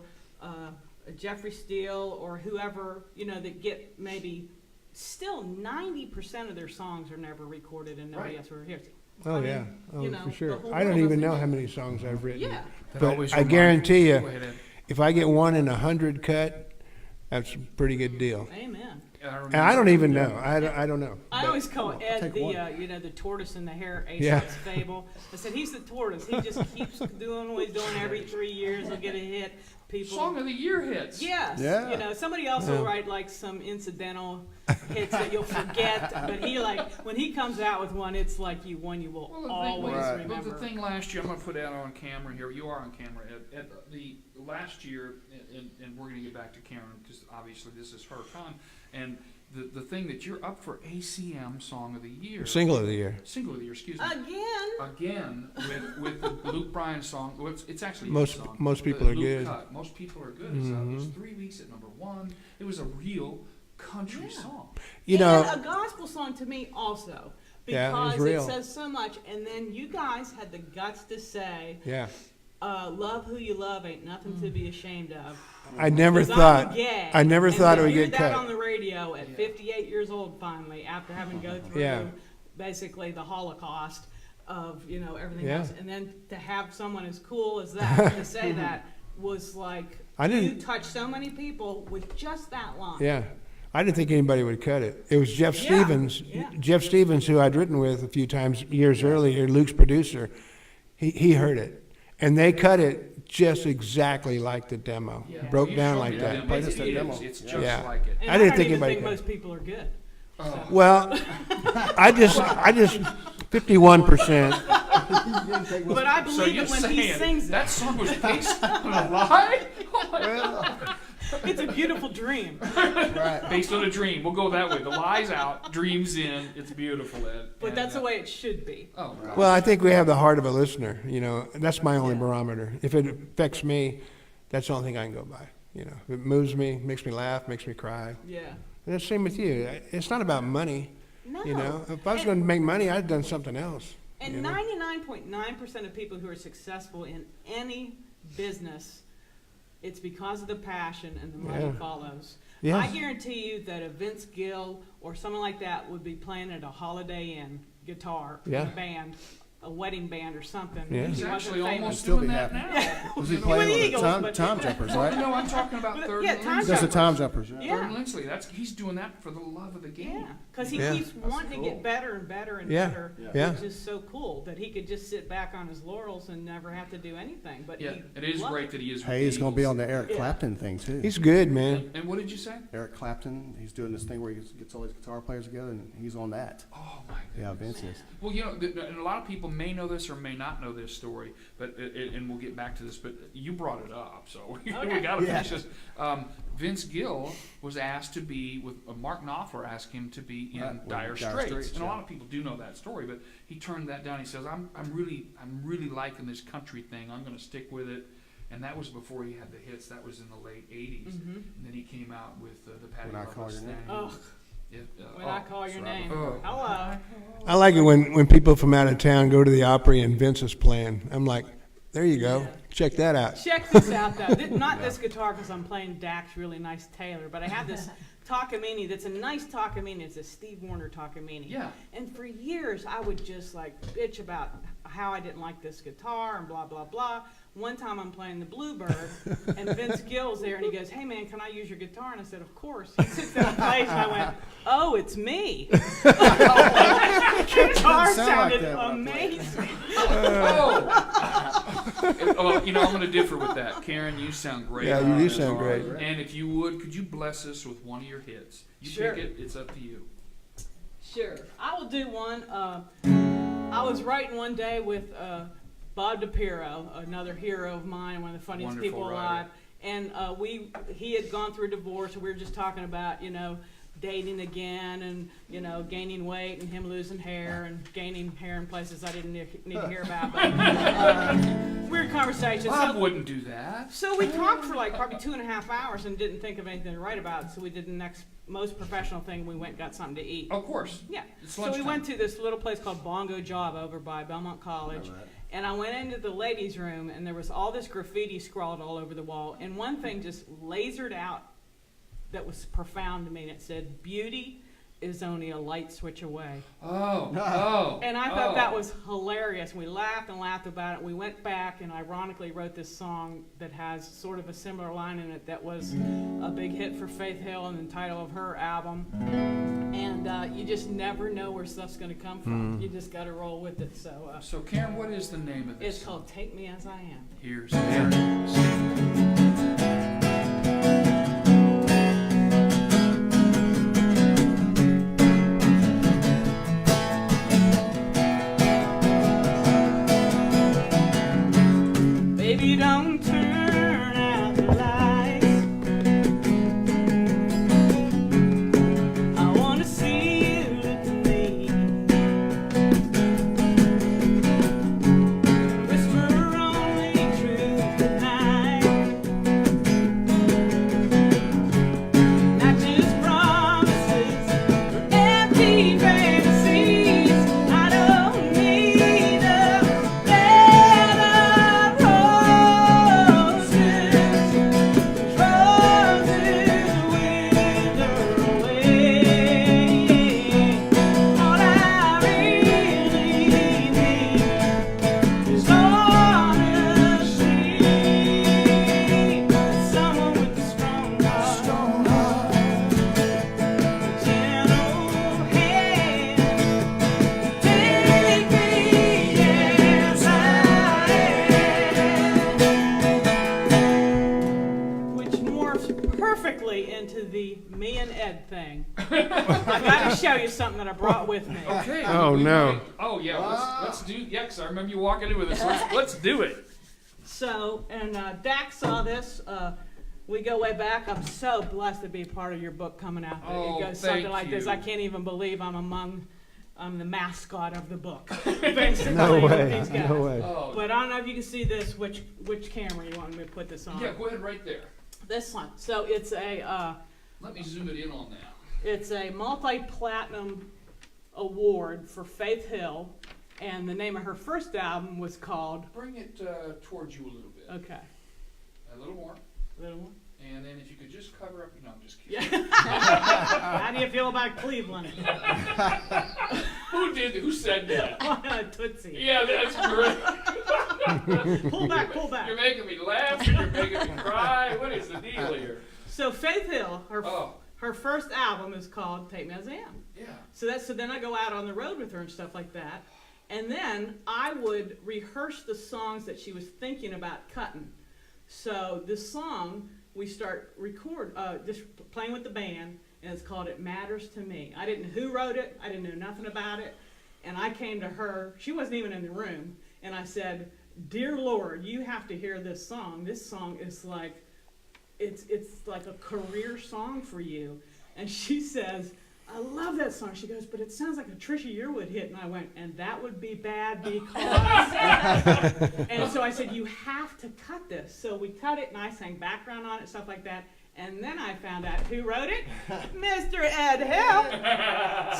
Jeffrey Steele or whoever, that get maybe still 90% of their songs are never recorded and nobody Right. else ever hears. Oh, I mean, yeah. Oh, the for sure. whole I don't world even doesn't know how many songs I've written. Yeah. That But always I reminds- guarantee you, Go ahead, Ed. if I get 1 in 100 cut, that's a pretty good deal. Amen. And I don't even know. I don't know. I But- always call Ed take the one. the tortoise in the hare Yeah. Aesop's fable. I said he's the tortoise. He just keeps doing what he's doing. Every 3 years he'll get a hit. People. Song of the Year hits. Yes. Yeah. Somebody else will write like some incidental hits that you'll forget, but he when he comes out with one, it's like you will Well, always Right. But remember. the thing last year, I'm going to put that on camera here. You are on camera. The last year, and we're going to get back to Karen because obviously this is her time. And the thing that you're up for ACM Song of the Year. Single of the year. Single of the year, excuse me. Again. Again, with the Luke Bryan song. Well, it's actually Most- his song. most The people are Luke good. Cut. Most people are good. It was 3 weeks at #1. It was a real country song. You know, And a gospel song to me also. Yeah, it was Because real. says so much. And then you guys had the guts to say, yeah. love who you love ain't nothing to be ashamed of. I never 'Cause I'm thought. gay. I never And thought to it would hear get that cut. on the radio at 58 years old finally, after having go through Yeah. basically the Holocaust of, everything Yeah. else. And then to have someone as cool as that to say that was like, I didn't- you touched so many people with just that line. Yeah. I didn't think anybody would cut it. It was Jeff Yeah, Stevens. yeah. Jeff Stevens, who I'd written with a few times years earlier, Luke's producer. He heard it, and they cut it just exactly like the demo. Broke You down showed like me the that. demo. Played us the It demo. is. It's just Yeah. like it. And I didn't don't think even anybody think could. most people are good. Well, I just 51%. But I So believe you're it when he saying sings it. that song was based on a lie? Oh my God. It's a beautiful dream. Based on a dream. We'll go that way. The lie's out, dream's in. It's beautiful, Ed. But And, that's the way it should be. Oh, right. Well, I think we have the heart of a listener. That's my only barometer. If it affects me, that's the only thing I can go by. If it moves me, makes me laugh, makes me cry. Yeah. And the same with you. It's not about money. No. If I was going to make money, I'd have done something else. And 99.9% of people who are successful in any business, it's because of the passion and the money Yeah. follows. Yes. I guarantee you that a Vince Gill or someone like that would be playing at a Holiday Inn guitar in Yeah. a band, a wedding band or something. Yeah. if He's he wasn't actually famous. almost Still doing be that happy. now. Was he With playing with Eagles, the but- Tom Jumpers, right? No, I'm talking about But- Third yeah, and Tom Lindsay. Just the Tom Jumpers, yeah. Yeah. Third and Lindsay. He's doing that for the love of the game. Yeah, because he Yeah. keeps wanting to get better and better and Yeah. better, Yeah. which is so cool that he could just sit back on his laurels and never have to do anything. But Yeah, he it is loved great that he is. Hey, he's going to be on the Eric Yeah. Clapton thing, too. He's good, man. And what did you say? Eric Clapton, he's doing this thing where he gets all these guitar players together, and he's on that. Oh my Yeah, goodness. Vince is. Well, and a lot of people may know this or may not know this story, but and we'll get back to this. But you brought it up, so we got to finish this. Vince Gill was asked to be with Mark Knopfler asked him to be in Right, Dire Dire Straits, Straits, and a yeah. lot of people do know that story. But he turned that down. He says, "I'm really liking this country thing. I'm going to stick with it." And that was before he had the hits. That was in the late '80s, and then he came out with the Patty When I Loveless Call Your thing. Name. Oh, Yeah, when I call your name. Oh. Hello. I like it when people from out of town go to the Opry and Vince is playing. I'm like, there you go. Check that out. Check this out, though. Not this guitar because I'm playing Dak's really nice Taylor, but I have this Takamine that's a nice Takamine. It's a Steve Wariner Takamine. Yeah. And for years, I would just bitch about how I didn't like this guitar and blah, blah, blah. One time I'm playing the Bluebird, and Vince Gill's there, and he goes, "Hey, man, can I use your guitar?" And I said, "Of course." He sits there and plays, and I went, "Oh, it's me." The guitar sound like sounded that when I played. amazing. Well, I'm going to differ with that. Karen, you sound great. Yeah, you do sound great. And if you would, could you bless us with one of your hits? You Sure. pick it. It's up to you. Sure. I will do one. I was writing one day with Bob DePiro, another hero of mine, one of the funniest Wonderful people alive. And he had gone through a divorce, and we were just talking about, dating again and, gaining weight and him losing hair and gaining hair in places I didn't need to hear about. But, weird conversation. Bob wouldn't do that. So we talked for probably 2.5 hours and didn't think of anything to write about. So we did the next most professional thing. We went and got something to eat. Of course. Yeah. It's So we lunchtime. went to this little place called Bongo Job over by Belmont College. And I went into the ladies' room, and there was all this graffiti scrawled all over the wall. And one thing just lasered out that was profound to me, and it said, "Beauty is only a light switch away." Oh. And I thought that was hilarious. We laughed and laughed about it. We went back and ironically wrote this song that has sort of a similar line in it that was a big hit for Faith Hill and the title of her album. And you just never know where stuff's going to come from. You just got to roll with it. So So, Karen, what is the name of this? it's called "Take Me As I Am." Here's Karen. Baby, don't turn out the lights. I show you something that I brought with me. Okay. Oh, no. Oh yeah. Let's do. Yeah, because I remember you walking in with this. Let's do it. So, and Dak saw this. We go way back. I'm so blessed to be part of your book coming out. Oh, It goes something thank like this. you. I can't even believe I'm the mascot of the book. Basically, No with way, these guys. no way. Oh. But I don't know if you can see this. Which camera you want me to put this on? Yeah. Go ahead right there. This one. So it's a Let me zoom it in on that. it's a multi-platinum award for Faith Hill, and the name of her first album was called. Bring it towards you a little bit. Okay, A little more. little one. And then if you could just cover up. No, I'm just Yeah. kidding. How do you feel about Cleveland? Who said that? Tootsie. Yeah, that's great. Pull back, pull back. You're making me laugh and you're making me cry. What is the deal here? So Faith Hill, Oh, her first album is called Take Me As I Am. yeah. So then I go out on the road with her and stuff like that. And then I would rehearse the songs that she was thinking about cutting. So this song, we start just playing with the band, and it's called It Matters to Me. I didn't know who wrote it. I didn't know nothing about it. And I came to her. She wasn't even in the room. And I said, "Dear Lord, you have to hear this song. This song is like, it's like a career song for you." And she says, "I love that song." She goes, "But it sounds like a Trisha Yearwood hit." And I went, "And that would be bad because..." And so I said, "You have to cut this." So we cut it, and I sang background on it, stuff like that. And then I found out who wrote it, Mr. Ed Hill.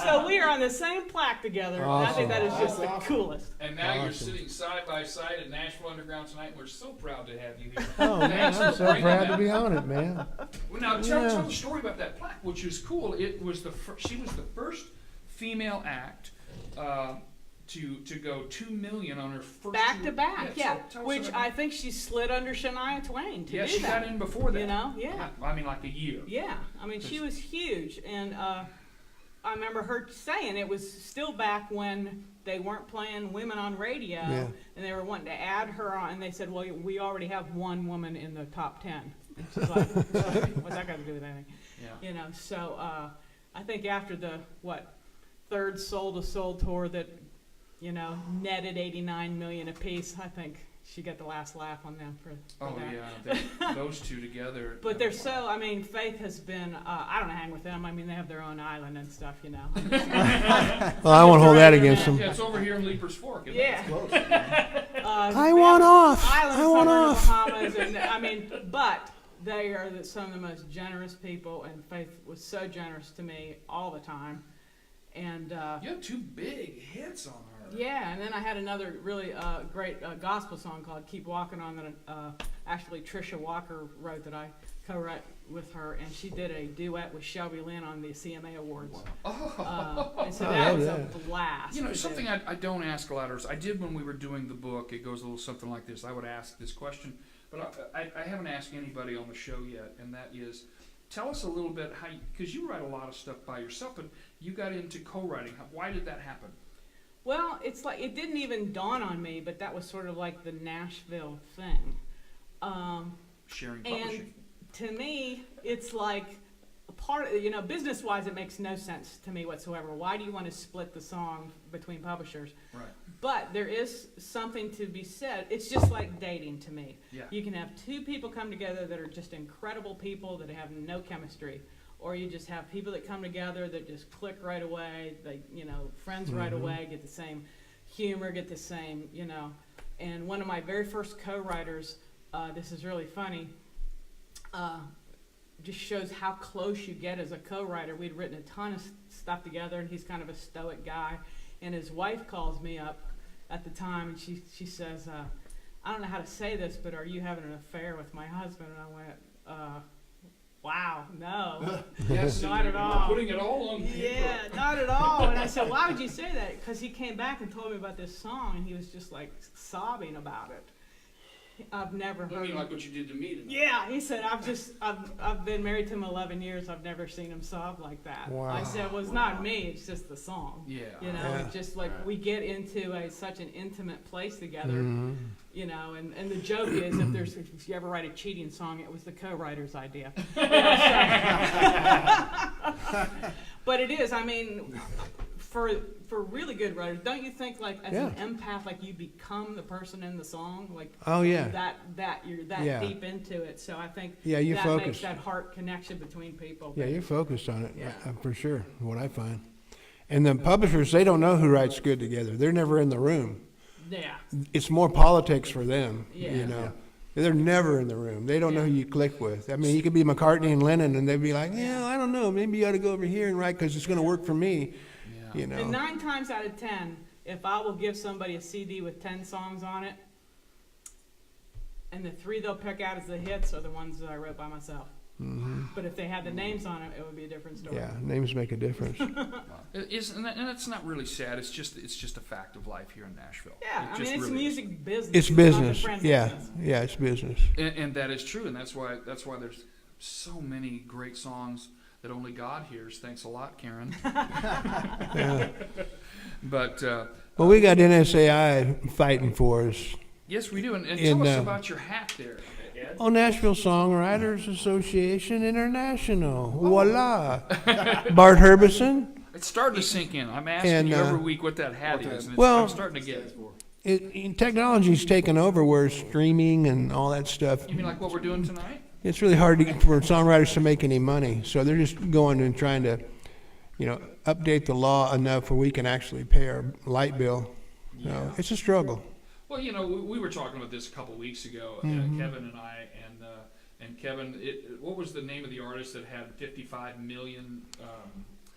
So we are on the same plaque together. And I think that is just the coolest. And now you're sitting side by side at Nashville Underground tonight. We're so proud to have you here. Oh, man, Thanks I'm for so bringing proud that. to be on it, man. Well, now tell the story about that plaque, which is cool. It was she was the first female act to go 2 million on her first Back to back, yeah. tell us Which about I think she slid under Shania Twain to yeah, do she that. got in before that. You know, yeah. I mean, like a year. Yeah, I mean, she was huge, and I remember her saying it was still back when they weren't playing women on radio, Yeah. and they were wanting to add her on, and they said, "Well, we already have one woman in the top 10." It's like, what's that got to do with anything? Yeah. You know, so I think after the, third Soul to Soul tour that, netted 89 million apiece, I think she got the last laugh on them for Oh that. yeah, those two together. But they're so, I mean, Faith has been, I don't hang with them. I mean, they have their own island and stuff, Well, I won't hold that against them. Yeah, it's over here in Leaper's Fork. Isn't it? Yeah. I want off. Islands I want somewhere in the off. Bahamas, and I mean, but they are some of the most generous people, and Faith was so generous to me all the time. And You have 2 big hits on her. yeah, and then I had another really great gospel song called "Keep Walking On" that actually Trisha Walker wrote, that I co-wrote with her, and she did a duet with Shelby Lynn on the CMA Awards. And so that was a blast. You know, to something do. I don't ask a lot of. I did when we were doing the book. It goes a little something like this. I would ask this question, but I haven't asked anybody on the show yet, and that is, tell us a little bit how, because you write a lot of stuff by yourself, but you got into co-writing. Why did that happen? Well, it's like, it didn't even dawn on me, but that was sort of like the Nashville thing. Sharing And publishing. to me, it's like a part of, business-wise, it makes no sense to me whatsoever. Why do you want to split the song between publishers? Right. But there is something to be said. It's just like dating to me. Yeah. You can have 2 people come together that are just incredible people that have no chemistry. Or you just have people that come together that just click right away. They, friends right away, get the same humor, get the same, And one of my very first co-writers, this is really funny, just shows how close you get as a co-writer. We'd written a ton of stuff together, and he's kind of a stoic guy. And his wife calls me up at the time, and she says, "I don't know how to say this, but are you having an affair with my husband?" And I went, "Wow, no, Yes, not at all." Putting it all on paper. Yeah, not at all. And I said, "Why would you say that?" Because he came back and told me about this song, and he was just like sobbing about it. I've never I heard mean, him. like what you did to me tonight. Yeah, he said, I've been married to him 11 years. I've never seen him sob like that. Wow. I said, well, it's not me. It's just the song. Yeah. It's just like we get into such an intimate place together, and the joke is if you ever write a cheating song, it was the co-writer's idea. But But it is. I mean, for really good writers, don't you think like as an Yeah. empath, like you become the person in the song, like Oh, yeah. that you're that Yeah. deep into it. So I think Yeah, you that focus. makes that heart connection between people. Yeah, you're focused on it, Yeah. for sure, what I find. And the publishers, they don't know who writes good together. They're never in the room. Yeah. It's more politics for them, Yeah. you know. They're never in the room. They don't know who you click with. I mean, you could be McCartney and Lennon, and they'd be like, yeah, I don't know, maybe you ought to go over here and write because it's going to work for me, you know. And 9 times out of 10, if I will give somebody a CD with 10 songs on it, and the 3 they'll pick out as the hits are the ones that I wrote by myself. But if they had the names on it, it would be a different story. Yeah, names make a difference. And it's not really sad. It's just a fact of life here in Nashville. Yeah, It I just mean, it's really is. music business. It's not the business. friend Yeah, business. yeah, it's business. And that is true, and that's why there's so many great songs that only God hears. Thanks a lot, Karen. Yeah. But Well, we got NSAI fighting for us. yes, we do. And In, tell us uh, about your hat there, Ed. Oh, Nashville Songwriters Association International. Voila. Bart Herbison. It's starting to sink in. I'm asking And, you every week what that hat is, and well- I'm starting to get it. Technology's taken over where streaming and all that stuff. You mean like what we're doing tonight? It's really hard for songwriters to make any money. So they're just going and trying to, update the law enough where we can actually pay our light bill. So it's a struggle. Well, we were talking about this a couple weeks ago, Mm-hmm. Kevin and I, and Kevin, what was the name of the artist that had 55 million?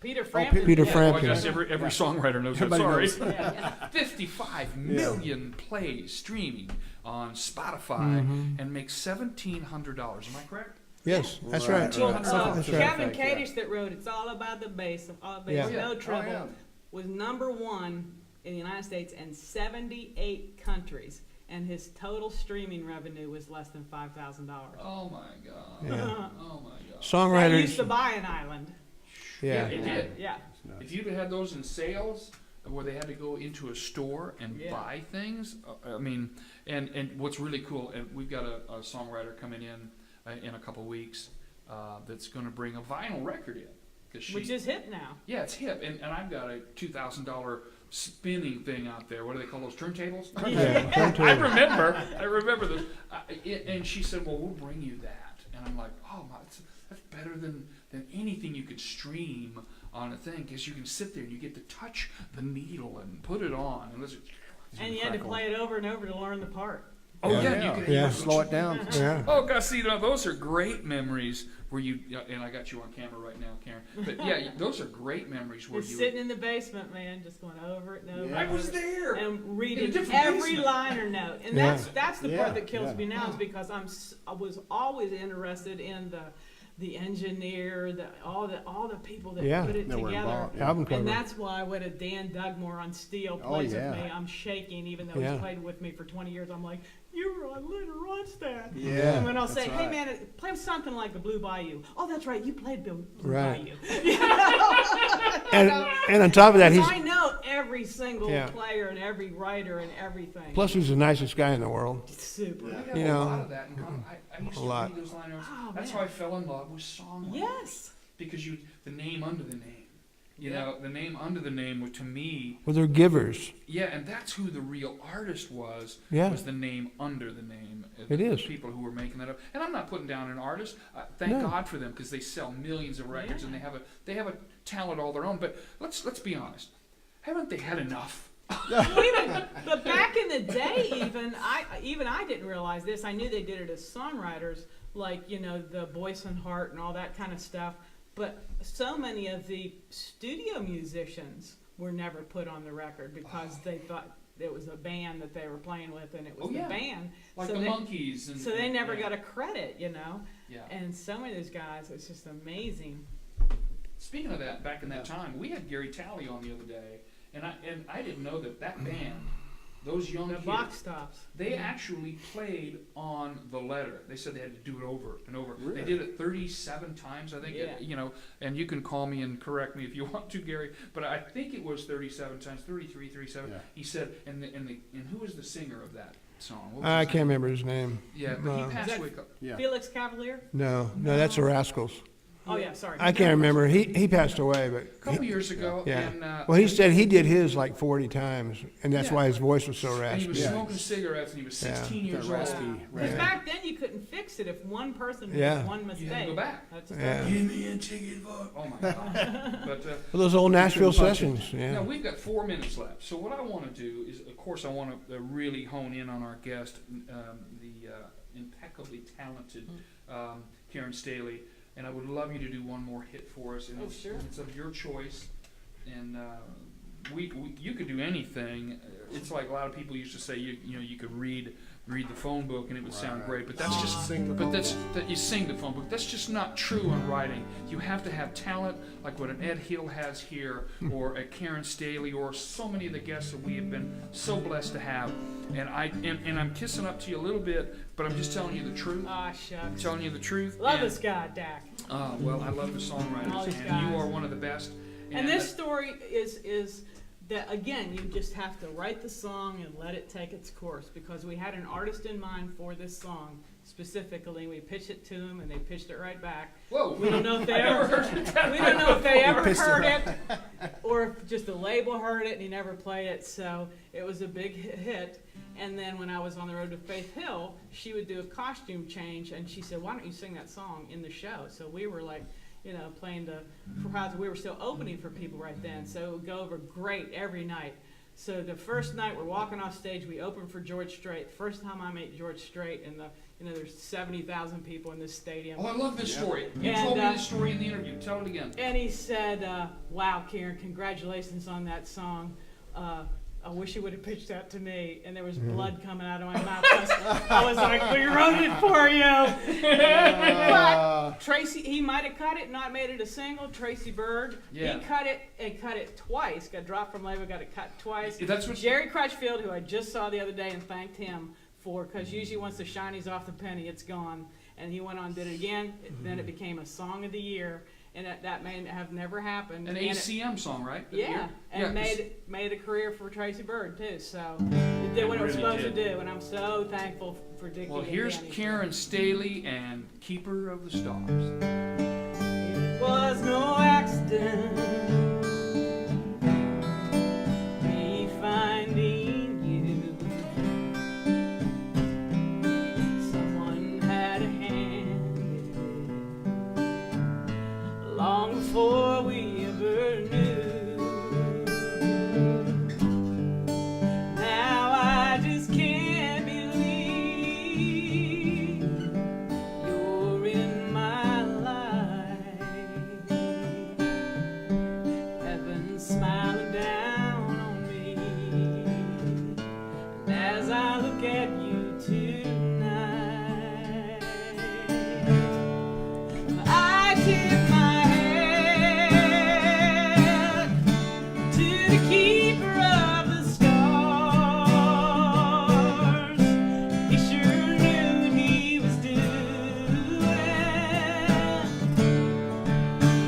Peter Frampton. Peter Yeah, well, I Frampton. guess every songwriter knows Everybody that. Sorry. knows. 55 million plays streaming on Spotify and makes $1,700. Am I correct? Yes, that's right. Well, That's right. Kevin Kadish that wrote "It's All About the Bass," Yeah. no trouble, yeah. was #1 in the United States and 78 countries, and his total streaming revenue was less than $5,000. Oh my God. Yeah. Oh my God. That used to Songwriters. buy an island. Yeah. It did. Yeah. If you'd have had those in sales, where they had to go into a store and Yeah. buy things, I mean, and what's really cool, and we've got a songwriter coming in a couple weeks that's going to bring a vinyl record in. 'Cause Which is hip now. yeah, it's hip, and I've got a $2,000 spinning thing out there. What do they call those, turntables? Yeah. I remember this. And she said, well, we'll bring you that. And I'm like, oh, my, that's better than anything you could stream on a thing, because you can sit there and you get to touch the needle and put it on. And listen. And you had to play it over and over to learn the part. Oh, Yeah. yeah, you can Yeah. Slow it down. Yeah. Oh, gosh, see, those are great memories where you, and I got you on camera right now, Karen. But yeah, those are great memories where Just you. sitting in the basement, man, just going over it and over. I was there. And In a reading different every basement. liner note, and Yeah. that's the Yeah, part that kills yeah. me now is because I was always interested in the engineer, all the people that Yeah. put it That were together. involved, yeah. Album cover. And that's why when a Dan Dugmore on steel Oh, plays yeah. with me, I'm shaking, even though Yeah. he's played with me for 20 years. I'm like, you were on Linda Ronstadt. Yeah, And when I'll that's say, hey right. man, play something like the Blue Bayou. Oh, that's right, you played Blue Right. Bayou. And on top of that, Because he's I know every single Yeah. player and every writer and everything. plus he's the nicest guy in the world. Super. We have You a know, lot of that in common. I used a to lot. read those liners. Oh, That's man. how I fell in love with songwriting. Yes. Because the name under the name. You Yeah. know, the name under the name, to me, Well, they're givers. yeah, and that's who the real artist was. Yeah. Was the name under the name. It the is. people who were making that up. And I'm not putting down an artist. Thank No. God for them, because they sell millions of records and they have a talent all their own. But let's be honest. Haven't they had enough? But back in the day, even I didn't realize this. I knew they did it as songwriters, like the Boyce and Hart and all that kind of stuff. But so many of the studio musicians were never put on the record because they thought it was a band that they were playing with, and it was Oh, yeah. the band. Like so the they, Monkees. And, So they never yeah. got a credit, Yeah. And so many of those guys, it's just amazing. Speaking of that, back in that time, we had Gary Talley on the other day, and I didn't know that band, those young The kids, box tops. they actually played on the letter. They said they had to do it over and over. Really? They did it 37 times, I think. Yeah. And you can call me and correct me if you want to, Gary. But I think it was 37 times, 33, 37. Yeah. He said, and who was the singer of that song? What was I his can't name? remember his name. Yeah, but he No. passed Is that- away. Yeah. Felix Cavalier? No, that's the Rascals. Oh, yeah, sorry. I can't remember. He passed away, but A couple years ago. yeah. And, Well, he said he did his like 40 times, and that's Yeah. why his voice was so and he was raspy. smoking cigarettes, and he was 16 years That old. raspy. Because back then you couldn't fix it if one person made Yeah. one You mistake. had to go back. That's Yeah. Give me a ticket for. Oh my God! But Well, those old Nashville sessions. Yeah. now we've got 4 minutes left. So what I want to do is, of course, I want to really hone in on our guest, the impeccably talented Karen Staley, and I would love you to do one more hit for us. And Oh, sure. It's of your choice, and you could do anything. It's like a lot of people used to say, you could read the phone book and it would sound great, but that's just you sing the phone book. That's just not true in writing. You have to have talent like what an Ed Hill has here, or a Karen Staley, or so many of the guests that we have been so blessed to have. And I'm kissing up to you a little bit, but I'm just telling you the truth. Ah, I'm shucks. telling you the truth. Love and, this guy, Dak. Well, I love the songwriters, All these and guys. you are one of the best. And this story is that, again, you just have to write the song and let it take its course, because we had an artist in mind for this song specifically. We pitched it to them, and they pitched it right back. Whoa! We don't know if they ever heard it, or if just the label heard it and he never played it. So it was a big hit. And then when I was on the road to Faith Hill, she would do a costume change, and she said, "Why don't you sing that song in the show?" So we were like, playing the crowds. We were still opening for people right then, so it would go over great every night. So the first night we're walking off stage, we opened for George Strait. First time I met George Strait, and there's 70,000 people in this stadium. Oh, I love this story. You And, told me this story in the interview. Tell it again. And he said, "Wow, Karen, congratulations on that song. I wish you would have pitched that to me." And there was blood coming out of my mouth. I was like, "We wrote it for you." But Tracy, he might have cut it, not made it a single. Tracy Bird, Yeah. he cut it twice. Got dropped from label, got it cut twice. That's what- Jerry Crutchfield, who I just saw the other day and thanked him for, because usually once the shiny's off the penny, it's gone. And he went on and did it again. Then it became a song of the year. And that may have never happened. An And it- ACM song, right? yeah, and Yeah, made a career for Tracy Bird too. So it did what it was really supposed did. to do, and I'm so thankful for Dickie. Well, and here's Danny. Karen Staley and Keeper of the Stars. It was no accident, me finding you. Someone had a hand in it long before we ever knew. Now I just can't believe you're in my life. Heaven's smiling down on me, and as I look at you tonight, I tip my hat to the keeper of the stars. He sure knew what he was doing.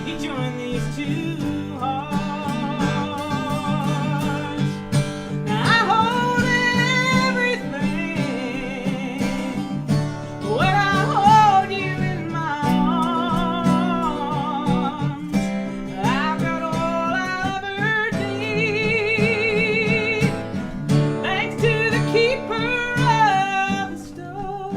He joined these two hearts. Now I hold everything when I hold you in my arms. I've got all I'll ever need, thanks to the keeper of the stars.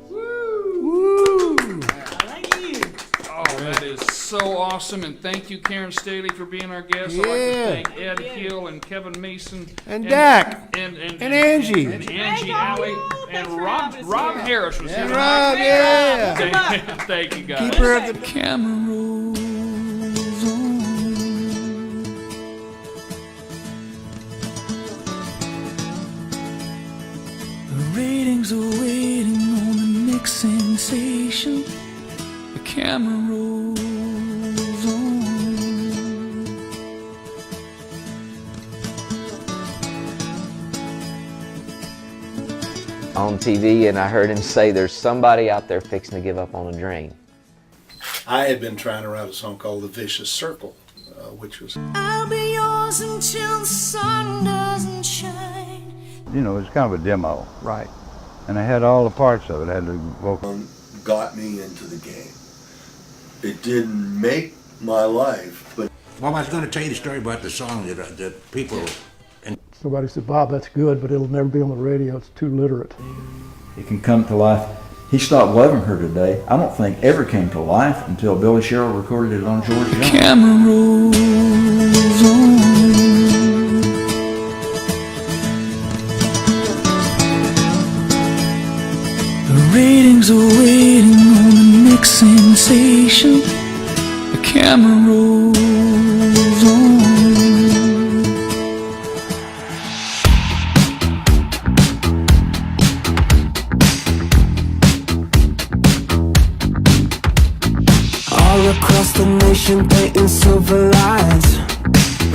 Woo! Thank you. Oh, that is so awesome, and thank you, Karen Staley, for being our guest. I'd like to Yeah. thank Ed Hill and Kevin Mason. And Dak. And Angie. And Angie Thank you. Alley. Thanks And for Rob having us Rob here. Harris was here And tonight. Rob, yeah. Thank you, guys. Keeper of the Camera rolls on. The ratings are waiting on the next sensation. The camera rolls on. On TV, and I heard him say there's somebody out there fixing to give up on a dream. I had been trying to write a song called The Vicious Circle, which was I'll be yours until the sun doesn't shine. You know, it's kind of a demo. right. and I had all the parts of it. I had the vocal. Got me into the game. It didn't make my life, but Well, I was going to tell you the story about the song that people. Somebody said, Bob, that's good, but it'll never be on the radio. It's too literate. It can come to life. He stopped loving her today. I don't think ever came to life until Billy Sherrill recorded it on George Jones. Camera rolls on. The ratings are waiting on the next sensation. The camera rolls on. All across the nation, painting silver lines,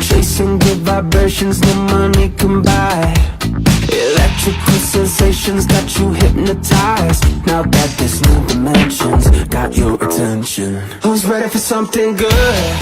chasing good vibrations no money can buy. Electrical sensations got you hypnotized. Now that this new dimensions got your attention. Who's ready for something good?